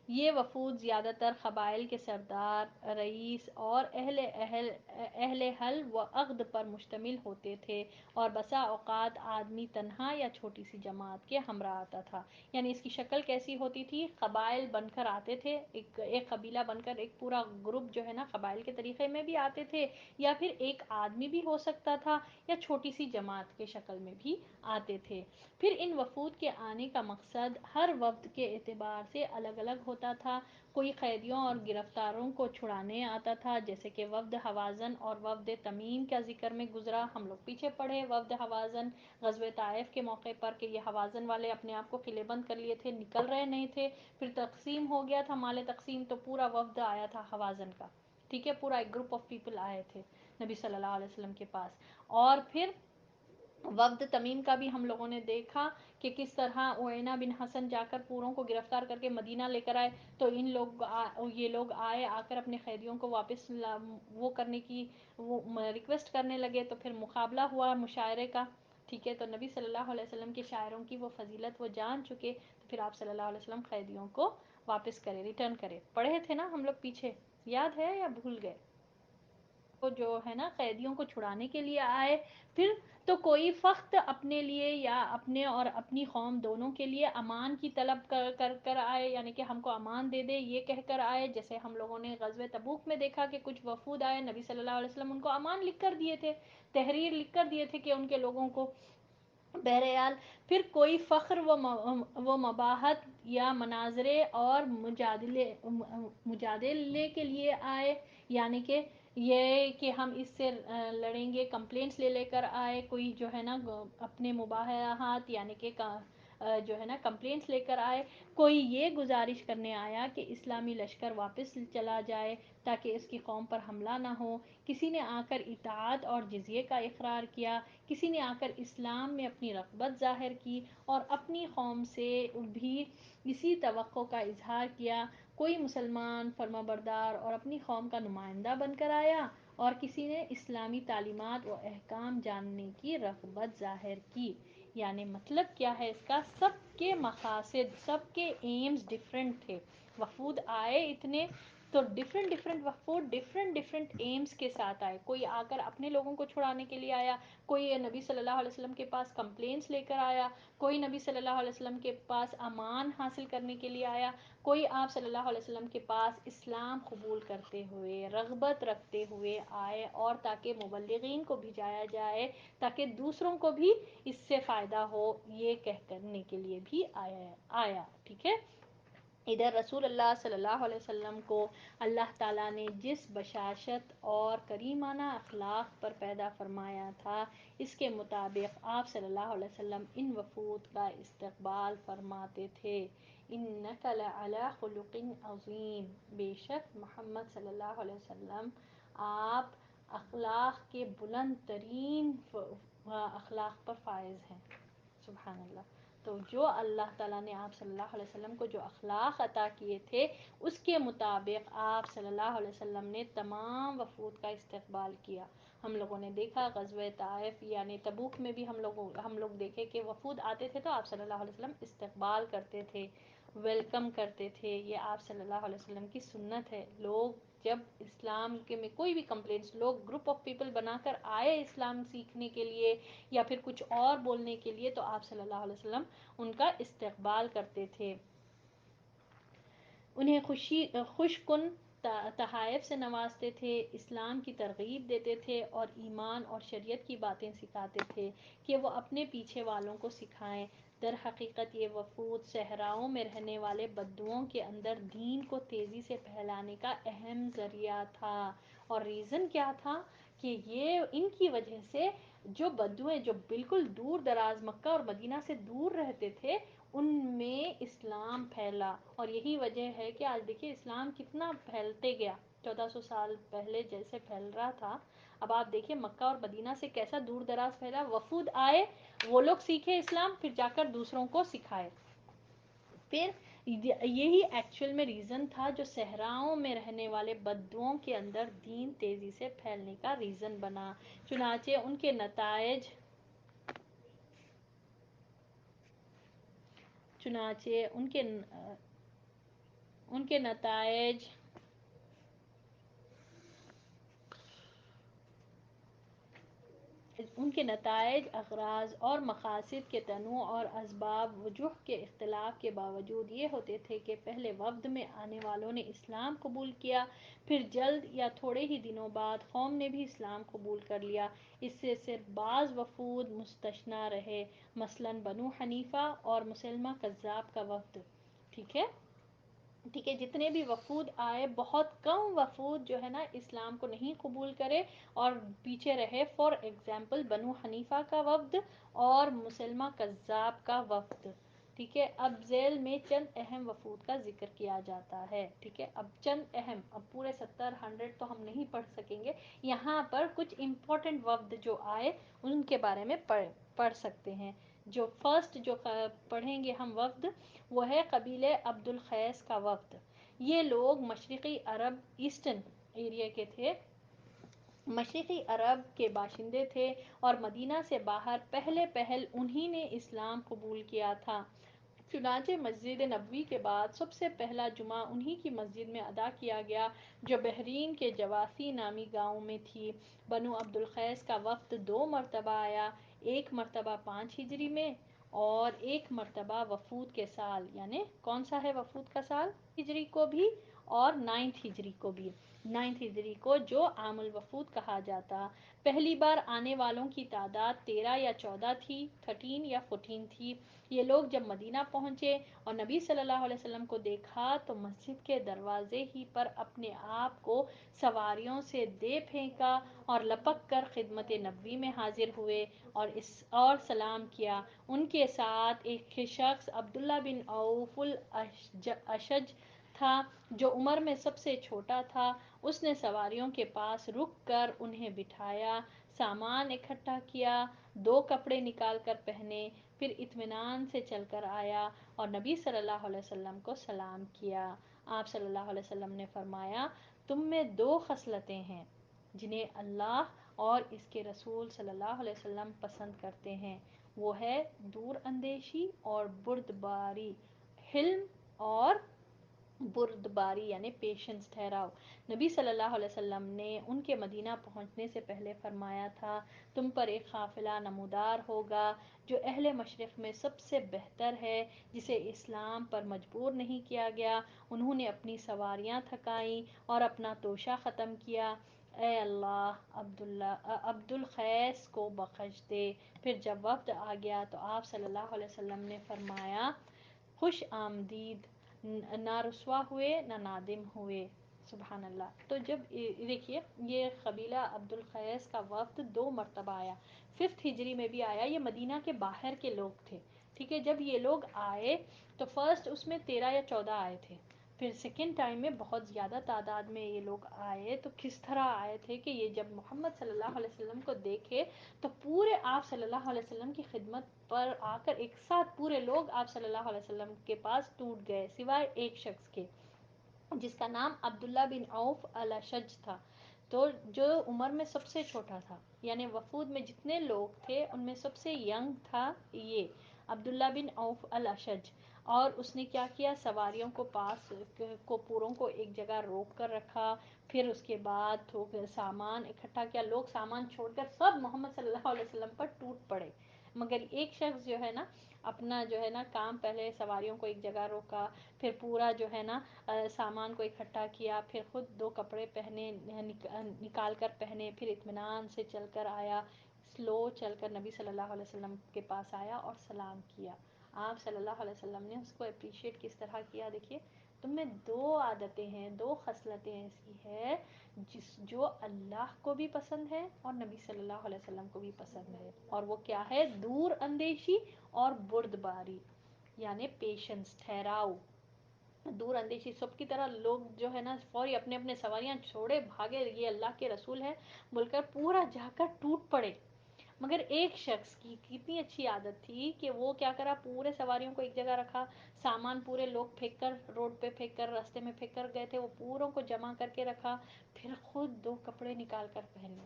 یہ وفود زیادہ تر قبائل کے سردار، رئیس اور اہل حل و عقد پر مشتمل ہوتے تھے، اور بسا اوقات آدمی تنہا یا چھوٹی سی جماعت کے ہمراہ آتا تھا، یعنی اس کی شکل کیسی ہوتی تھی؟ قبائل بن کر آتے تھے، ایک قبیلہ بن کر، ایک پورا گروپ جو ہے نا قبائل کے طریقے میں بھی آتے تھے، یا پھر ایک آدمی بھی ہو سکتا تھا، یا چھوٹی سی جماعت کے شکل میں بھی آتے تھے۔ پھر ان وفود کے آنے کا مقصد ہر وفد کے اعتبار سے الگ الگ ہوتا تھا، کوئی قیدیوں اور گرفتاروں کو چھڑانے آتا تھا، جیسے کہ وفد حوازن اور وفد تمیم کا ذکر میں گزرا، ہم لوگ پیچھے پڑھے وفد حوازن غزوہ طائف کے موقع پر کہ یہ حوازن والے اپنے آپ کو قلعے بند کر لیے تھے، نکل رہے نہیں تھے، پھر تقسیم ہو گیا تھا مال تقسیم، تو پورا وفد آیا تھا حوازن کا، ٹھیک ہے، پورا ایک گروپ آف پیپل آئے تھے نبی صلی اللہ علیہ وسلم کے پاس، اور پھر وفد تمیم کا بھی ہم لوگوں نے دیکھا کہ کس طرح اوینا بن حسن جا کر پوروں کو گرفتار کر کے مدینہ لے کر آئے، تو یہ لوگ آ کر اپنے قیدیوں کو واپس وہ کرنے کی وہ ریکویسٹ کرنے لگے، تو پھر مقابلہ ہوا مشاعرے کا، ٹھیک ہے، تو نبی صلی اللہ علیہ وسلم کے شاعروں کی وہ فضیلت وہ جان چکے، تو پھر آپ صلی اللہ علیہ وسلم قیدیوں کو واپس کرے، ریٹرن کرے، پڑھے تھے نا ہم لوگ پیچھے، یاد ہے یا بھول گئے؟ تو جو ہے نا قیدیوں کو چھڑانے کے لیے آئے، پھر تو کوئی فخر اپنے لیے یا اپنے اور اپنی قوم دونوں کے لیے امان کی طلب کر آئے، یعنی کہ ہم کو امان دے دے یہ کہہ کر آئے، جیسے ہم لوگوں نے غزوہ تبوک میں دیکھا کہ کچھ وفود آئے، نبی صلی اللہ علیہ وسلم ان کو امان لکھ کر دیے تھے، تحریر لکھ کر دیے تھے کہ ان کے لوگوں کو، بہرحال پھر کوئی فخر و مباحت یا مناظرے اور مجادلے کے لیے آئے، یعنی کہ یہ کہ ہم اس سے لڑیں گے، کمپلینٹس لے کر آئے، کوئی جو ہے نا اپنے مباحثات یعنی کہ جو ہے نا کمپلینٹس لے کر آئے، کوئی یہ گزارش کرنے آیا کہ اسلامی لشکر واپس چلا جائے تاکہ اس کی قوم پر حملہ نہ ہو، کسی نے آ کر اطاعت اور جزیے کا اقرار کیا، کسی نے آ کر اسلام میں اپنی رغبت ظاہر کی اور اپنی قوم سے بھی اسی توقع کا اظہار کیا، کوئی مسلمان فرمانبردار اور اپنی قوم کا نمائندہ بن کر آیا، اور کسی نے اسلامی تعلیمات و احکام جاننے کی رغبت ظاہر کی، یعنی مطلب کیا ہے اس کا، سب کے مقاصد، سب کے ایمز ڈیفرنٹ تھے، وفود آئے اتنے، تو ڈفرینٹ وفود ڈفرینٹ ایمز کے ساتھ آئے، کوئی آ کر اپنے لوگوں کو چھڑانے کے لیے آیا، کوئی نبی صلی اللہ علیہ وسلم کے پاس کمپلینٹس لے کر آیا، کوئی نبی صلی اللہ علیہ وسلم کے پاس امان حاصل کرنے کے لیے آیا، کوئی آپ صلی اللہ علیہ وسلم کے پاس اسلام قبول کرتے ہوئے رغبت رکھتے ہوئے آئے، اور تاکہ مبلغین کو بھیجایا جائے تاکہ دوسروں کو بھی اس سے فائدہ ہو، یہ کہہ کرنے کے لیے بھی آیا، ٹھیک ہے۔ ادھر رسول اللہ صلی اللہ علیہ وسلم کو اللہ تعالیٰ نے جس بشاشت اور کریمانہ اخلاق پر پیدا فرمایا تھا، اس کے مطابق آپ صلی اللہ علیہ وسلم ان وفود کا استقبال فرماتے تھے۔ اِنَّکَ لَعَلیٰ خُلُقٍ عَظِیمٍ، بے شک محمد صلی اللہ علیہ وسلم آپ اخلاق کے بلند ترین اخلاق پر فائز ہیں، سبحان اللہ۔ تو جو اللہ تعالیٰ نے آپ صلی اللہ علیہ وسلم کو جو اخلاق عطا کیے تھے، اس کے مطابق آپ صلی اللہ علیہ وسلم نے تمام وفود کا استقبال کیا۔ ہم لوگوں نے دیکھا غزوہ طائف یعنی تبوک میں بھی ہم لوگ دیکھے کہ وفود آتے تھے تو آپ صلی اللہ علیہ وسلم استقبال کرتے تھے، ویلکم کرتے تھے، یہ آپ صلی اللہ علیہ وسلم کی سنت ہے۔ لوگ جب اسلام کے میں کوئی بھی کمپلینٹس، لوگ گروپ آف پیپل بنا کر آئے اسلام سیکھنے کے لیے یا پھر کچھ اور بولنے کے لیے، تو آپ صلی اللہ علیہ وسلم ان کا استقبال کرتے تھے، انہیں خوش کن تحائف سے نوازتے تھے، اسلام کی ترغیب دیتے تھے اور ایمان اور شریعت کی باتیں سکھاتے تھے کہ وہ اپنے پیچھے والوں کو سکھائیں۔ در حقیقت یہ وفود صحراؤں میں رہنے والے بدوؤں کے اندر دین کو تیزی سے پھیلانے کا اہم ذریعہ تھا، اور ریزن کیا تھا کہ یہ ان کی وجہ سے جو بدویں جو بالکل دور دراز مکہ اور مدینہ سے دور رہتے تھے، ان میں اسلام پھیلا، اور یہی وجہ ہے کہ آج دیکھیے اسلام کتنا پھیلتے گیا، 1400 سال پہلے جیسے پھیل رہا تھا، اب آپ دیکھیے مکہ اور مدینہ سے کیسا دور دراز پھیلا، وفود آئے، وہ لوگ سیکھے اسلام، پھر جا کر دوسروں کو سکھائے، پھر یہی ایکچوئل میں ریزن تھا جو صحراؤں میں رہنے والے بدوؤں کے اندر دین تیزی سے پھیلنے کا ریزن بنا، چنانچہ ان کے نتائج اغراض اور مقاصد کے تنوع اور اسباب وجوہ کے اختلاف کے باوجود یہ ہوتے تھے کہ پہلے وفد میں آنے والوں نے اسلام قبول کیا، پھر جلد یا تھوڑے ہی دنوں بعد قوم نے بھی اسلام قبول کر لیا، اس سے صرف بعض وفود مستثنی رہے، مثلاً بنو حنیفہ اور مسلمہ کذاب کا وفد، ٹھیک ہے، جتنے بھی وفود آئے بہت کم وفود جو ہے نا اسلام کو نہیں قبول کرے اور پیچھے رہے، فار ایگزامپل بنو حنیفہ کا وفد اور مسلمہ کذاب کا وفد، ٹھیک ہے۔ اب ذیل میں چند اہم وفود کا ذکر کیا جاتا ہے، ٹھیک ہے، اب چند اہم، اب پورے 100 تو ہم نہیں پڑھ سکیں گے، یہاں پر کچھ امپورٹنٹ وفد جو آئے ان کے بارے میں پڑھیں۔ پڑھ سکتے ہیں. جو فرسٹ جو پڑھیں گے ہم وفد وہ ہے قبیلے عبد القیس کا وفد. یہ لوگ مشرقی عرب ایسٹرن ایریا کے تھے، مشرقی عرب کے باشندے تھے اور مدینہ سے باہر پہل انہی نے اسلام قبول کیا تھا. چنانچہ مسجد نبوی کے بعد سب سے پہلا جمعہ انہی کی مسجد میں ادا کیا گیا جو بحرین کے جواسی نامی گاؤں میں تھی. بنو عبد القیس کا وفد 2 مرتبہ آیا، ایک مرتبہ 5 ہجری میں اور ایک مرتبہ وفود کے سال. یعنی کون سا ہے وفود کا سال؟ ہجری کو بھی اور 9 ہجری کو بھی. 9 ہجری کو جو عام الوفود کہا جاتا. پہلی بار آنے والوں کی تعداد 13 یا 14 تھی، 13 یا 14 تھی. یہ لوگ جب مدینہ پہنچے اور نبی صلی اللہ علیہ وسلم کو دیکھا تو مسجد کے دروازے ہی پر اپنے آپ کو سواریوں سے دے پھینکا اور لپک کر خدمت نبوی میں حاضر ہوئے اور سلام کیا. ان کے ساتھ ایک شخص عبداللہ بن عوف الاشج تھا جو عمر میں سب سے چھوٹا تھا. اس نے سواریوں کے پاس رک کر انہیں بٹھایا، سامان اکٹھا کیا، 2 کپڑے نکال کر پہنے، پھر اطمینان سے چل کر آیا اور نبی صلی اللہ علیہ وسلم کو سلام کیا. آپ صلی اللہ علیہ وسلم نے فرمایا تم میں 2 خصلتیں ہیں جنہیں اللہ اور اس کے رسول صلی اللہ علیہ وسلم پسند کرتے ہیں، وہ ہے دور اندیشی اور بردباری. حلم اور بردباری یعنی پیشنس، ٹھہراؤ. نبی صلی اللہ علیہ وسلم نے ان کے مدینہ پہنچنے سے پہلے فرمایا تھا تم پر ایک قافلہ نمودار ہوگا جو اہل مشرق میں سب سے بہتر ہے، جسے اسلام پر مجبور نہیں کیا گیا. انہوں نے اپنی سواریاں تھکائیں اور اپنا توشہ ختم کیا. اے اللہ عبد القیس کو بخش دے. پھر جب وفد آ گیا تو آپ صلی اللہ علیہ وسلم نے فرمایا خوش آمدید، نہ رسوا ہوئے نہ نادم ہوئے. سبحان اللہ. تو جب دیکھیے یہ قبیلہ عبد القیس کا وفد 2 مرتبہ آیا، 5 ہجری میں بھی آیا. یہ مدینہ کے باہر کے لوگ تھے، ٹھیک ہے. جب یہ لوگ آئے تو فرسٹ اس میں 13 یا 14 آئے تھے، پھر سیکنڈ ٹائم میں بہت زیادہ تعداد میں یہ لوگ آئے. تو کس طرح آئے تھے کہ یہ جب محمد صلی اللہ علیہ وسلم کو دیکھے تو پورے آپ صلی اللہ علیہ وسلم کی خدمت پر آ کر ایک ساتھ پورے لوگ آپ صلی اللہ علیہ وسلم کے پاس ٹوٹ گئے سوائے ایک شخص کے جس کا نام عبداللہ بن عوف الاشج تھا، تو جو عمر میں سب سے چھوٹا تھا. یعنی وفود میں جتنے لوگ تھے ان میں سب سے ینگ تھا یہ عبداللہ بن عوف الاشج. اور اس نے کیا کیا، سواریوں کو پوروں کو ایک جگہ روک کر رکھا، پھر اس کے بعد سامان اکٹھا کیا. لوگ سامان چھوڑ کر سب محمد صلی اللہ علیہ وسلم پر ٹوٹ پڑے، مگر ایک شخص جو ہے نا اپنا جو ہے نا کام، پہلے سواریوں کو ایک جگہ روکا، پھر پورا جو ہے نا سامان کو اکٹھا کیا، پھر خود 2 کپڑے پہنے نکال کر پہنے، پھر اطمینان سے چل کر آیا، سلو چل کر نبی صلی اللہ علیہ وسلم کے پاس آیا اور سلام کیا. آپ صلی اللہ علیہ وسلم نے اس کو اپریشیٹ کس طرح کیا. دیکھیے تم میں 2 عادتیں ہیں، 2 خصلتیں ایسی ہے جو اللہ کو بھی پسند ہے اور نبی صلی اللہ علیہ وسلم کو بھی پسند ہے. اور وہ کیا ہے، دور اندیشی اور بردباری یعنی پیشنس، ٹھہراؤ. دور اندیشی سب کی طرح لوگ جو ہے نا فوری اپنے اپنے سواریاں چھوڑے بھاگے، یہ اللہ کے رسول ہے بول کر پورا جا کر ٹوٹ پڑے. مگر ایک شخص کی کتنی اچھی عادت تھی کہ وہ کیا کرا، پورے سواریوں کو ایک جگہ رکھا، سامان پورے لوگ پھینک کر روڈ پہ پھینک کر راستے میں پھینک کر گئے تھے، وہ پوروں کو جمع کر کے رکھا، پھر خود 2 کپڑے نکال کر پہنے.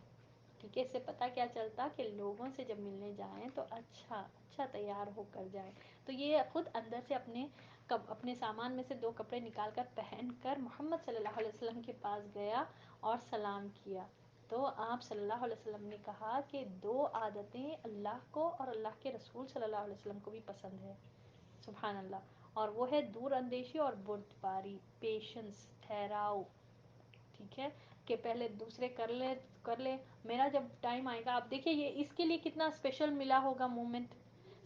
ٹھیک ہے. اس سے پتہ کیا چلتا کہ لوگوں سے جب ملنے جائیں تو اچھا تیار ہو کر جائیں. تو یہ خود اندر سے اپنے سامان میں سے 2 کپڑے نکال کر پہن کر محمد صلی اللہ علیہ وسلم کے پاس گیا اور سلام کیا. تو آپ صلی اللہ علیہ وسلم نے کہا کہ 2 عادتیں اللہ کو اور اللہ کے رسول صلی اللہ علیہ وسلم کو بھی پسند ہے. سبحان اللہ. اور وہ ہے دور اندیشی اور بردباری، پیشنس، ٹھہراؤ. ٹھیک ہے کہ پہلے دوسرے کر لے، میرا جب ٹائم آئے گا. آپ دیکھیے یہ اس کے لیے کتنا اسپیشل ملا ہوگا مومنٹ.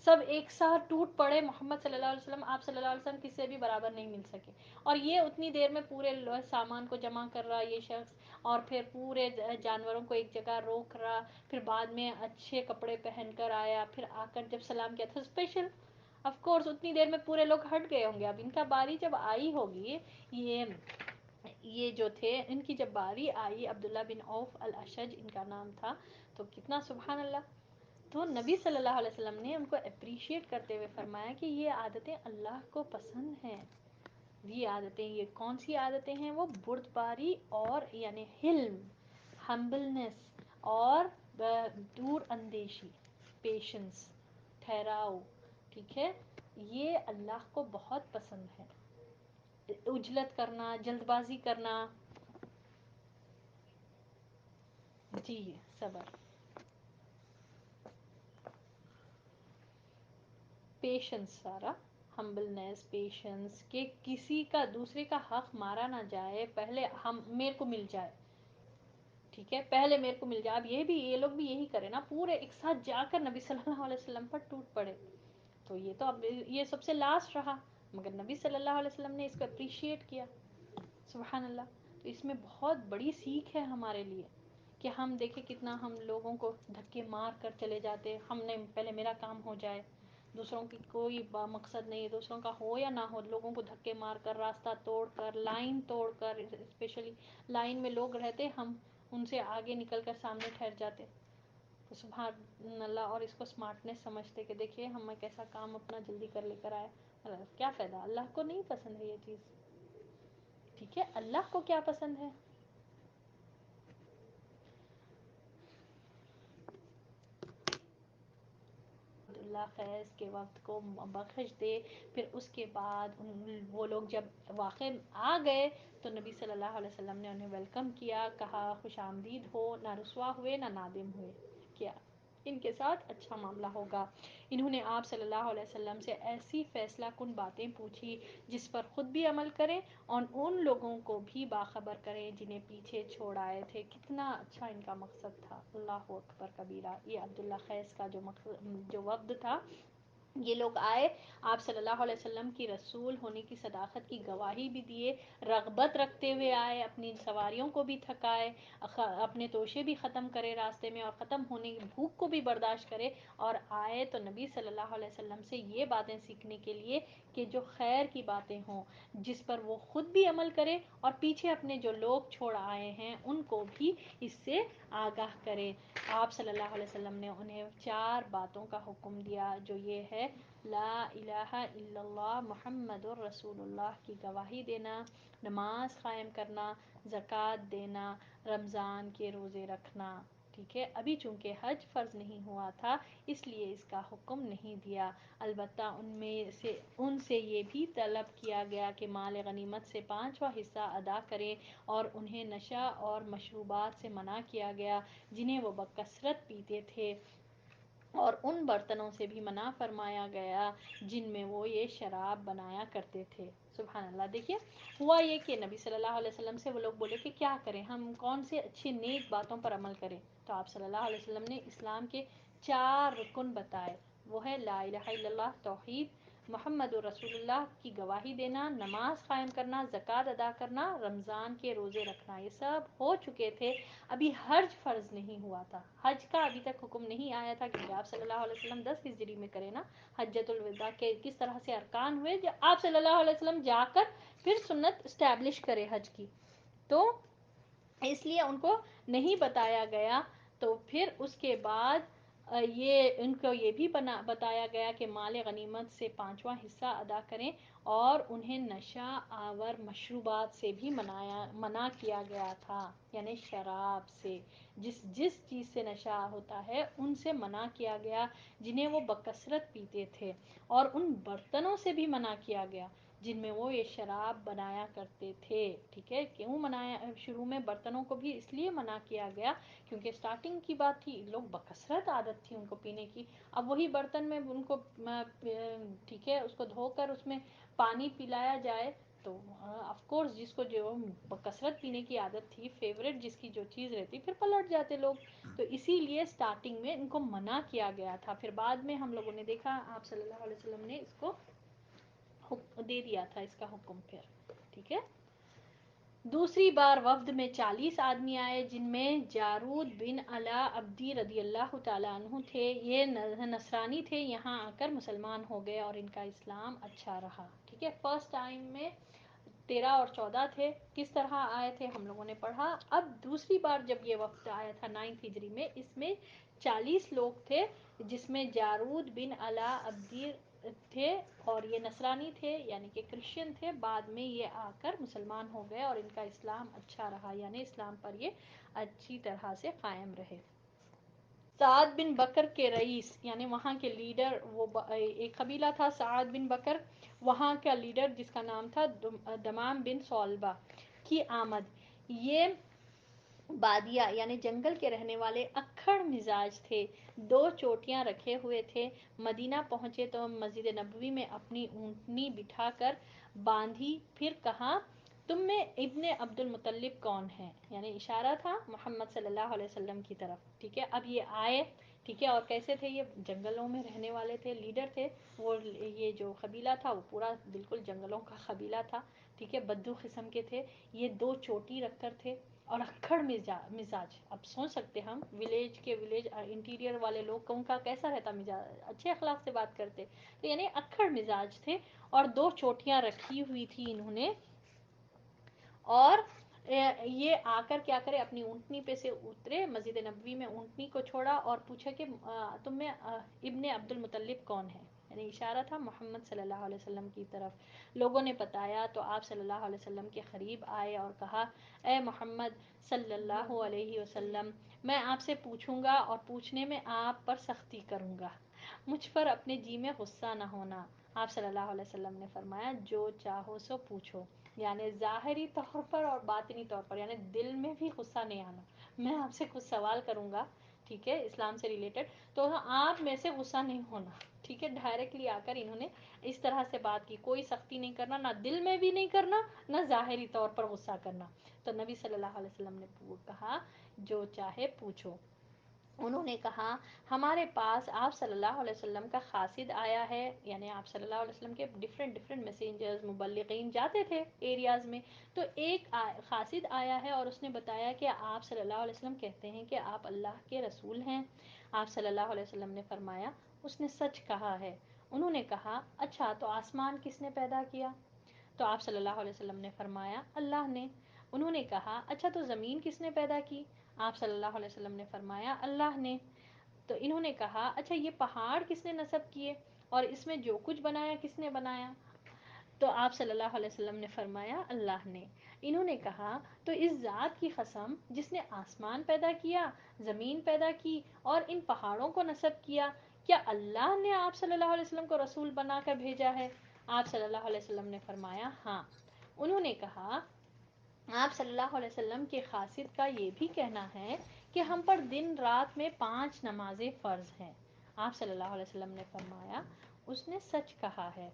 سب ایک ساتھ ٹوٹ پڑے، محمد صلی اللہ علیہ وسلم، آپ صلی اللہ علیہ وسلم کسی سے بھی برابر نہیں مل سکے. اور یہ اتنی دیر میں پورے سامان کو جمع کر رہا یہ شخص، اور پھر پورے جانوروں کو ایک جگہ روک رہا، پھر بعد میں اچھے کپڑے پہن کر آیا، پھر آ کر جب سلام کیا تھا اسپیشل. آف کورس اتنی دیر میں پورے لوگ ہٹ گئے ہوں گے. اب ان کا باری جب آئی ہوگی، یہ جو تھے ان کی جب باری آئی، عبداللہ بن عوف الاشج ان کا نام تھا، تو کتنا سبحان اللہ. تو نبی صلی اللہ علیہ وسلم نے ان کو اپریشیٹ کرتے ہوئے فرمایا کہ یہ عادتیں اللہ کو پسند ہیں. یہ عادتیں، یہ کون سی عادتیں ہیں؟ وہ بردباری اور یعنی حلم، ہمبلنس اور دور اندیشی، پیشنس، ٹھہراؤ، ٹھیک ہے، یہ اللہ کو بہت پسند ہے. عجلت کرنا، جلد بازی کرنا، جی صبر، پیشنس، سارا ہمبلنس، پیشنس، کہ کسی کا دوسرے کا حق مارا نہ جائے، پہلے ہم میرے کو مل جائے، ٹھیک ہے، پہلے میرے کو مل جائے. اب یہ لوگ بھی یہی کرے نا، پورے ایک ساتھ جا کر نبی صلی اللہ علیہ وسلم پر ٹوٹ پڑے. تو یہ تو اب یہ سب سے لاسٹ رہا، مگر نبی صلی اللہ علیہ وسلم نے اس کو اپریشیٹ کیا. سبحان اللہ. تو اس میں بہت بڑی سیکھ ہے ہمارے لیے کہ ہم دیکھیں کتنا ہم لوگوں کو دھکے مار کر چلے جاتے. ہم نے پہلے میرا کام ہو جائے، دوسروں کی کوئی مقصد نہیں، دوسروں کا ہو یا نہ ہو، لوگوں کو دھکے مار کر، راستہ توڑ کر، لائن توڑ کر، اسپیشلی لائن میں لوگ رہتے، ہم ان سے آگے نکل کر سامنے ٹھہر جاتے. تو سبحان اللہ. اور اس کو اسمارٹنیس سمجھتے کہ دیکھیے ہم ایک ایسا کام اپنا جلدی کر لے کر آئے. کیا فائدہ؟ اللہ کو نہیں پسند ہے یہ چیز. ٹھیک ہے، اللہ کو کیا پسند ہے؟ اللہ خیز کے وقت کو بخش دے. پھر اس کے بعد وہ لوگ جب واقع آ گئے تو نبی صلی اللہ علیہ وسلم نے انہیں ویلکم کیا، کہا خوش آمدید ہو، نہ رسوا ہوئے نہ نادم ہوئے. کیا ان کے ساتھ اچھا معاملہ ہوگا. انہوں نے آپ صلی اللہ علیہ وسلم سے ایسی فیصلہ کن باتیں پوچھی جس پر خود بھی عمل کریں اور ان لوگوں کو بھی باخبر کریں جنہیں پیچھے چھوڑ آئے تھے. کتنا اچھا ان کا مقصد تھا. اللہ اکبر کبیرہ. یہ عبداللہ خیز کا جو وفد تھا، یہ لوگ آئے، آپ صلی اللہ علیہ وسلم کی رسول ہونے کی صداقت کی گواہی بھی دیے، رغبت رکھتے ہوئے آئے، اپنی سواریوں کو بھی تھکائے، اپنے توشے بھی ختم کرے راستے میں، اور ختم ہونے کی بھوک کو بھی برداشت کرے، اور آئے تو نبی صلی اللہ علیہ وسلم سے یہ باتیں سیکھنے کے لیے کہ جو خیر کی باتیں ہوں، جس پر وہ خود بھی عمل کرے اور پیچھے اپنے جو لوگ چھوڑ آئے ہیں ان کو بھی اس سے آگاہ کرے. آپ صلی اللہ علیہ وسلم نے انہیں 4 باتوں کا حکم دیا، جو یہ ہے: لا الہ الا اللہ محمد الرسول اللہ کی گواہی دینا، نماز قائم کرنا، زکوٰۃ دینا، رمضان کے روزے رکھنا. ٹھیک ہے، ابھی چونکہ حج فرض نہیں ہوا تھا اس لیے اس کا حکم نہیں دیا. البتہ ان سے یہ بھی طلب کیا گیا کہ مال غنیمت سے 5واں حصہ ادا کریں، اور انہیں نشہ اور مشروبات سے منع کیا گیا جنہیں وہ بکثرت پیتے تھے، اور ان برتنوں سے بھی منع فرمایا گیا جن میں وہ یہ شراب بنایا کرتے تھے. سبحان اللہ. دیکھیے ہوا یہ کہ نبی صلی اللہ علیہ وسلم سے وہ لوگ بولے کہ کیا کریں، ہم کون سے اچھی نیک باتوں پر عمل کریں. تو آپ صلی اللہ علیہ وسلم نے اسلام کے 4 رکن بتائے. وہ ہے لا الہ الا اللہ، توحید، محمد رسول اللہ کی گواہی دینا، نماز قائم کرنا، زکوٰۃ ادا کرنا، رمضان کے روزے رکھنا. یہ سب ہو چکے تھے، ابھی حج فرض نہیں ہوا تھا. حج کا ابھی تک حکم نہیں آیا تھا، کیونکہ آپ صلی اللہ علیہ وسلم 10 ہجری میں کرے نا حجۃ الوداع کے کس طرح سے ارکان ہوئے، جو آپ صلی اللہ علیہ وسلم جا کر پھر سنت اسٹیبلش کرے حج کی، تو اس لیے ان کو نہیں بتایا گیا. تو پھر اس کے بعد ان کو یہ بھی بتایا گیا کہ مال غنیمت سے 5واں حصہ ادا کریں، اور انہیں نشہ آور مشروبات سے بھی منع کیا گیا تھا، یعنی شراب سے، جس چیز سے نشہ ہوتا ہے ان سے منع کیا گیا جنہیں وہ بکثرت پیتے تھے، اور ان برتنوں سے بھی منع کیا گیا جن میں وہ یہ شراب بنایا کرتے تھے. ٹھیک ہے، کیوں منایا؟ شروع میں برتنوں کو بھی اس لیے منع کیا گیا کیونکہ سٹارٹنگ کی بات تھی، لوگ بکثرت عادت تھی ان کو پینے کی. اب وہی برتن میں ان کو ٹھیک ہے اس کو دھو کر اس میں پانی پلایا جائے تو آف کورس جس کو جو بکثرت پینے کی عادت تھی، فیوریٹ جس کی جو چیز رہتی، پھر پلٹ جاتے لوگ. تو اسی لیے سٹارٹنگ میں ان کو منع کیا گیا تھا. پھر بعد میں ہم لوگوں نے دیکھا آپ صلی اللہ علیہ وسلم نے اس کو دے دیا تھا، اس کا حکم پھر. ٹھیک ہے. دوسری بار وفد میں 40 آدمی آئے جن میں جارود بن علا عبدی رضی اللہ تعالیٰ عنہ تھے. یہ نصرانی تھے، یہاں آ کر مسلمان ہو گئے اور ان کا اسلام اچھا رہا. ٹھیک ہے، فرسٹ ٹائم میں 13 اور 14 تھے. کس طرح آئے تھے ہم لوگوں نے پڑھا. اب دوسری بار جب یہ وفد آیا تھا 9 ہجری میں، اس میں 40 لوگ تھے، جس میں جارود بن علا عبدیر تھے، اور یہ نصرانی تھے یعنی کہ کرسچن تھے، بعد میں یہ آ کر مسلمان ہو گئے اور ان کا اسلام اچھا رہا، یعنی اسلام پر یہ اچھی طرح سے قائم رہے۔ سعد بن بکر کے رئیس یعنی وہاں کے لیڈر، وہ ایک قبیلہ تھا سعد بن بکر، وہاں کا لیڈر جس کا نام تھا دمام بن صلبہ کی آمد۔ یہ بادیا یعنی جنگل کے رہنے والے اکھڑ مزاج تھے، 2 چوٹیاں رکھے ہوئے تھے۔ مدینہ پہنچے تو مسجد نبوی میں اپنی اونٹنی بٹھا کر باندھی، پھر کہا تم میں ابن عبد المطلب کون ہے، یعنی اشارہ تھا محمد صلی اللہ علیہ وسلم کی طرف، ٹھیک ہے۔ اب یہ آئے، ٹھیک ہے، اور کیسے تھے، یہ جنگلوں میں رہنے والے تھے، لیڈر تھے وہ، یہ جو قبیلہ تھا وہ پورا بالکل جنگلوں کا قبیلہ تھا، ٹھیک ہے، بدو قسم کے تھے، یہ 2 چوٹی رکھ کر تھے اور اکھڑ مزاج، اب سوچ سکتے ہم ولیج انٹیریئر والے لوگ ان کا کیسا رہتا مزاج، اچھے اخلاق سے بات کرتے، تو یعنی اکھڑ مزاج تھے، اور 2 چوٹیاں رکھی ہوئی تھی انہوں نے، اور یہ آ کر کیا کرے، اپنی اونٹنی پہ سے اترے، مسجد نبوی میں اونٹنی کو چھوڑا اور پوچھا کہ تم میں ابن عبد المطلب کون ہے، یعنی اشارہ تھا محمد صلی اللہ علیہ وسلم کی طرف۔ لوگوں نے بتایا تو آپ صلی اللہ علیہ وسلم کے قریب آئے اور کہا اے محمد صلی اللہ علیہ وسلم، میں آپ سے پوچھوں گا اور پوچھنے میں آپ پر سختی کروں گا، مجھ پر اپنے جی میں غصہ نہ ہونا۔ آپ صلی اللہ علیہ وسلم نے فرمایا جو چاہو سو پوچھو، یعنی ظاہری طور پر اور باطنی طور پر، یعنی دل میں بھی غصہ نہیں آنا، میں آپ سے کچھ سوال کروں گا، ٹھیک ہے، اسلام سے ریلیٹڈ، تو آپ میں سے غصہ نہیں ہونا، ٹھیک ہے، ڈائریکٹلی آ کر انہوں نے اس طرح سے بات کی، کوئی سختی نہیں کرنا، نہ دل میں بھی نہیں کرنا، نہ ظاہری طور پر غصہ کرنا۔ تو نبی صلی اللہ علیہ وسلم نے کہا جو چاہے پوچھو۔ انہوں نے کہا ہمارے پاس آپ صلی اللہ علیہ وسلم کا قاصد آیا ہے، یعنی آپ صلی اللہ علیہ وسلم کے ڈفرینٹ میسنجرز مبلغین جاتے تھے ایریاز میں، تو ایک قاصد آیا ہے اور اس نے بتایا کہ آپ صلی اللہ علیہ وسلم کہتے ہیں کہ آپ اللہ کے رسول ہیں۔ آپ صلی اللہ علیہ وسلم نے فرمایا اس نے سچ کہا ہے۔ انہوں نے کہا اچھا تو آسمان کس نے پیدا کیا؟ تو آپ صلی اللہ علیہ وسلم نے فرمایا اللہ نے۔ انہوں نے کہا اچھا تو زمین کس نے پیدا کی؟ آپ صلی اللہ علیہ وسلم نے فرمایا اللہ نے۔ تو انہوں نے کہا اچھا یہ پہاڑ کس نے نصب کیے اور اس میں جو کچھ بنایا کس نے بنایا؟ تو آپ صلی اللہ علیہ وسلم نے فرمایا اللہ نے۔ انہوں نے کہا تو اس ذات کی قسم جس نے آسمان پیدا کیا، زمین پیدا کی اور ان پہاڑوں کو نصب کیا، کیا اللہ نے آپ صلی اللہ علیہ وسلم کو رسول بنا کر بھیجا ہے؟ آپ صلی اللہ علیہ وسلم نے فرمایا ہاں۔ انہوں نے کہا آپ صلی اللہ علیہ وسلم کے قاصد کا یہ بھی کہنا ہے کہ ہم پر دن رات میں 5 نمازیں فرض ہیں۔ آپ صلی اللہ علیہ وسلم نے فرمایا اس نے سچ کہا ہے۔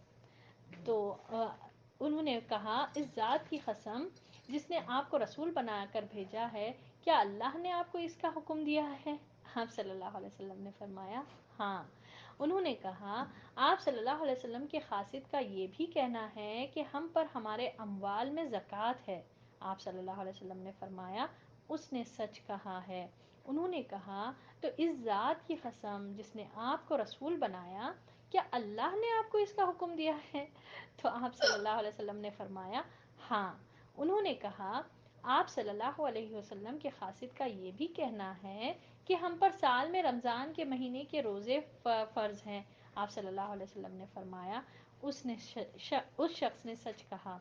تو انہوں نے کہا اس ذات کی قسم جس نے آپ کو رسول بنا کر بھیجا ہے، کیا اللہ نے آپ کو اس کا حکم دیا ہے؟ آپ صلی اللہ علیہ وسلم نے فرمایا ہاں۔ انہوں نے کہا آپ صلی اللہ علیہ وسلم کے قاصد کا یہ بھی کہنا ہے کہ ہم پر ہمارے اموال میں زکوٰۃ ہے۔ آپ صلی اللہ علیہ وسلم نے فرمایا اس نے سچ کہا ہے۔ انہوں نے کہا تو اس ذات کی قسم جس نے آپ کو رسول بنایا، کیا اللہ نے آپ کو اس کا حکم دیا ہے؟ تو آپ صلی اللہ علیہ وسلم نے فرمایا ہاں۔ انہوں نے کہا آپ صلی اللہ علیہ وسلم کے قاصد کا یہ بھی کہنا ہے کہ ہم پر سال میں رمضان کے مہینے کے روزے فرض ہیں۔ آپ صلی اللہ علیہ وسلم نے فرمایا اس شخص نے سچ کہا۔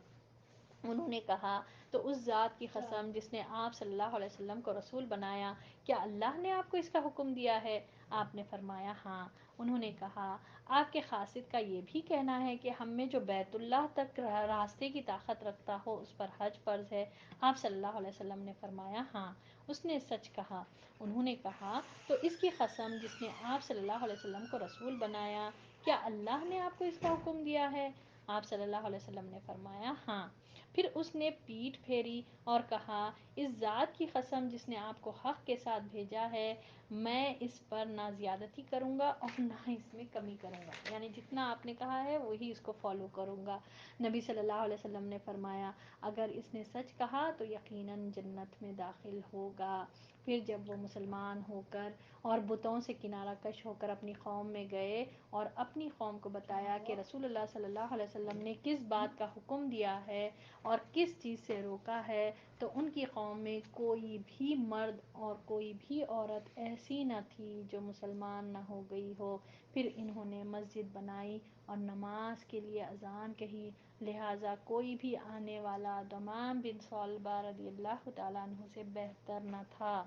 انہوں نے کہا تو اس ذات کی قسم جس نے آپ صلی اللہ علیہ وسلم کو رسول بنایا، کیا اللہ نے آپ کو اس کا حکم دیا ہے؟ آپ نے فرمایا ہاں۔ انہوں نے کہا آپ کے قاصد کا یہ بھی کہنا ہے کہ ہم میں جو بیت اللہ تک راستے کی طاقت رکھتا ہو اس پر حج فرض ہے۔ آپ صلی اللہ علیہ وسلم نے فرمایا ہاں۔ اس نے سچ کہا۔ انہوں نے کہا تو اس کی قسم جس نے آپ صلی اللہ علیہ وسلم کو رسول بنایا، کیا اللہ نے آپ کو اس کا حکم دیا ہے؟ آپ صلی اللہ علیہ وسلم نے فرمایا ہاں۔ پھر اس نے پیٹھ پھیری اور کہا اس ذات کی قسم جس نے آپ کو حق کے ساتھ بھیجا ہے، میں اس پر نہ زیادتی کروں گا اور نہ اس میں کمی کروں گا، یعنی جتنا آپ نے کہا ہے وہی اس کو فالو کروں گا۔ نبی صلی اللہ علیہ وسلم نے فرمایا اگر اس نے سچ کہا تو یقیناً جنت میں داخل ہوگا۔ پھر جب وہ مسلمان ہو کر اور بتوں سے کنارہ کش ہو کر اپنی قوم میں گئے اور اپنی قوم کو بتایا کہ رسول اللہ صلی اللہ علیہ وسلم نے کس بات کا حکم دیا ہے اور کس چیز سے روکا ہے، تو ان کی قوم میں کوئی بھی مرد اور کوئی بھی عورت ایسی نہ تھی جو مسلمان نہ ہو گئی ہو۔ پھر انہوں نے مسجد بنائی اور نماز کے لیے اذان کہی، لہٰذا کوئی بھی آنے والا دمام بن صلبہ رضی اللہ تعالیٰ عنہ سے بہتر نہ تھا۔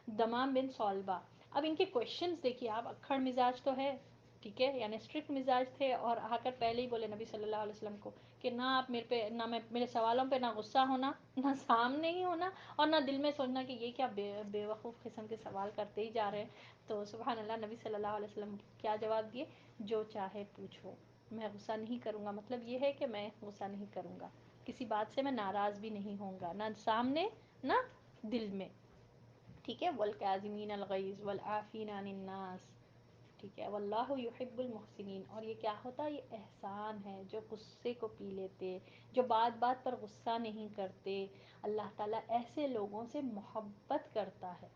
دمام بن صلبہ، اب ان کے کوشچنز دیکھیے آپ، اکھڑ مزاج تو ہے، ٹھیک ہے، یعنی اسٹرکٹ مزاج تھے، اور آ کر پہلے ہی بولے نبی صلی اللہ علیہ وسلم کو کہ نہ آپ میرے پہ، نہ میرے سوالوں پہ نہ غصہ ہونا، نہ سامنے ہی ہونا، اور نہ دل میں سوچنا کہ یہ کیا بے وقوف قسم کے سوال کرتے ہی جا رہے ہیں۔ تو سبحان اللہ، نبی صلی اللہ علیہ وسلم کیا جواب دیے؟ جو چاہے پوچھو، میں غصہ نہیں کروں گا، مطلب یہ ہے کہ میں غصہ نہیں کروں گا، کسی بات سے میں ناراض بھی نہیں ہوں گا، نہ سامنے نہ دل میں، ٹھیک ہے، والکاظمین الغیظ والعافین عن الناس، ٹھیک ہے، واللہ یحب المحسنین۔ اور یہ کیا ہوتا ہے؟ یہ احسان ہے، جو غصے کو پی لیتے، جو بات بات پر غصہ نہیں کرتے، اللہ تعالیٰ ایسے لوگوں سے محبت کرتا ہے۔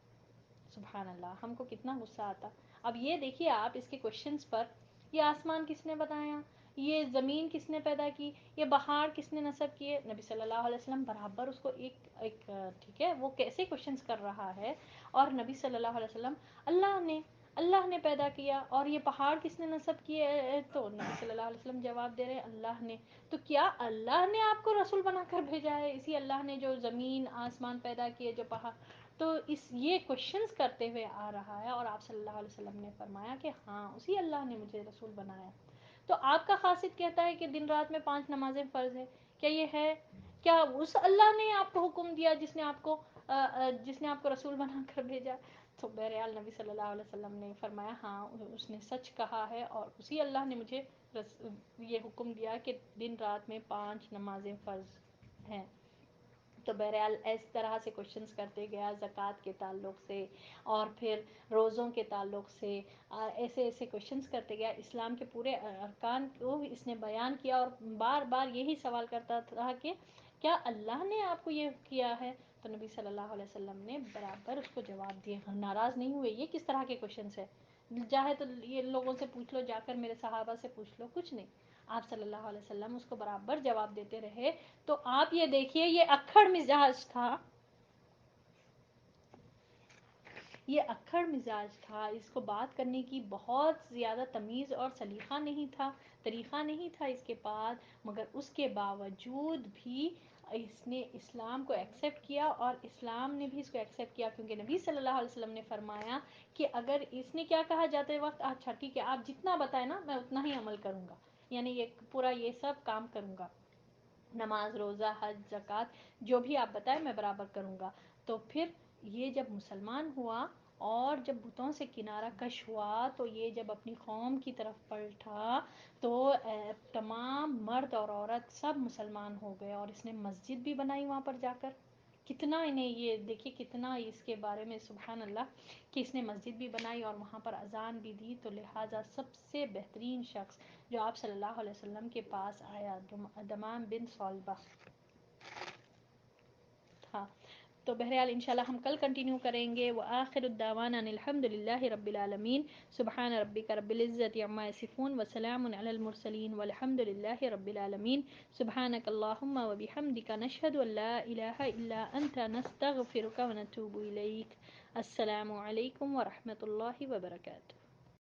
سبحان اللہ، ہم کو کتنا غصہ آتا۔ اب یہ دیکھیے آپ اس کے کوشچنز پر، یہ آسمان کس نے بنایا، یہ زمین کس نے پیدا کی، یہ بہار کس نے نصب کیے، نبی صلی اللہ علیہ وسلم برابر اس کو ایک ٹھیک ہے، وہ کیسے کوشچنز کر رہا ہے، اور نبی صلی اللہ علیہ وسلم اللہ نے پیدا کیا، اور یہ پہاڑ کس نے نصب کیے، تو نبی صلی اللہ علیہ وسلم جواب دے رہے ہیں اللہ نے۔ تو کیا اللہ نے آپ کو رسول بنا کر بھیجا ہے؟ اسی اللہ نے جو زمین آسمان پیدا کیے، جو پہاڑ، تو یہ کوشچنز کرتے ہوئے آ رہا ہے، اور آپ صلی اللہ علیہ وسلم نے فرمایا کہ ہاں اسی اللہ نے مجھے رسول بنایا۔ تو آپ کا قاصد کہتا ہے کہ دن رات میں 5 نمازیں فرض ہے، کیا یہ ہے؟ کیا اس اللہ نے آپ کو حکم دیا جس نے آپ کو رسول بنا کر بھیجا؟ تو بہرحال نبی صلی اللہ علیہ وسلم نے فرمایا ہاں اس نے سچ کہا ہے، اور اسی اللہ نے مجھے یہ حکم دیا کہ دن رات میں 5 نمازیں فرض ہیں۔ تو بہرحال اس طرح سے کوشچنز کرتے گیا زکوٰۃ کے تعلق سے، اور پھر روزوں کے تعلق سے، ایسے کوشچنز کرتے گیا، اسلام کے پورے ارکان کو اس نے بیان کیا، اور بار بار یہی سوال کرتا تھا کہ کیا اللہ نے آپ کو یہ کیا ہے؟ تو نبی صلی اللہ علیہ وسلم نے برابر اس کو جواب دیے، ناراض نہیں ہوئے۔ یہ کس طرح کے کوشچنز ہے؟ چاہے تو یہ لوگوں سے پوچھ لو، جا کر میرے صحابہ سے پوچھ لو، کچھ نہیں، آپ صلی اللہ علیہ وسلم اس کو برابر جواب دیتے رہے۔ تو آپ یہ دیکھیے، یہ اکھڑ مزاج تھا، یہ اکھڑ مزاج تھا، اس کو بات کرنے کی بہت زیادہ تمیز اور سلیقہ نہیں تھا، طریقہ نہیں تھا اس کے پاس، مگر اس کے باوجود بھی اس نے اسلام کو ایکسیپٹ کیا، اور اسلام نے بھی اس کو ایکسیپٹ کیا، کیونکہ نبی صلی اللہ علیہ وسلم نے فرمایا کہ اگر اس نے کیا کہا جاتے وقت، اچھا ٹھیک ہے آپ جتنا بتائیں نا میں اتنا ہی عمل کروں گا، یعنی یہ پورا یہ سب کام کروں گا، نماز، روزہ، حج، زکوٰۃ، جو بھی آپ بتائیں میں برابر کروں گا۔ تو پھر یہ جب مسلمان ہوا اور جب بتوں سے کنارہ کش ہوا، تو یہ جب اپنی قوم کی طرف پلٹا تو تمام مرد اور عورت سب مسلمان ہو گئے، اور اس نے مسجد بھی بنائی وہاں پر جا کر۔ کتنا انہیں یہ دیکھیے، کتنا اس کے بارے میں سبحان اللہ کہ اس نے مسجد بھی بنائی اور وہاں پر اذان بھی دی، تو لہٰذا سب سے بہترین شخص جو آپ صلی اللہ علیہ وسلم کے پاس آیا دمام بن صلبہ تھا۔ تو بہرحال انشاءاللہ ہم کل کنٹینیو کریں گے۔ وآخر الدعوانا ان الحمد للہ رب العالمین، سبحان ربک رب العزۃ عما یصفون وسلام علی المرسلین والحمد للہ رب العالمین، سبحانک اللہم وبحمدک، نشہد ان لا الہ الا انت، نستغفرک ونتوب الیک۔ السلام علیکم ورحمۃ اللہ وبرکاتہ۔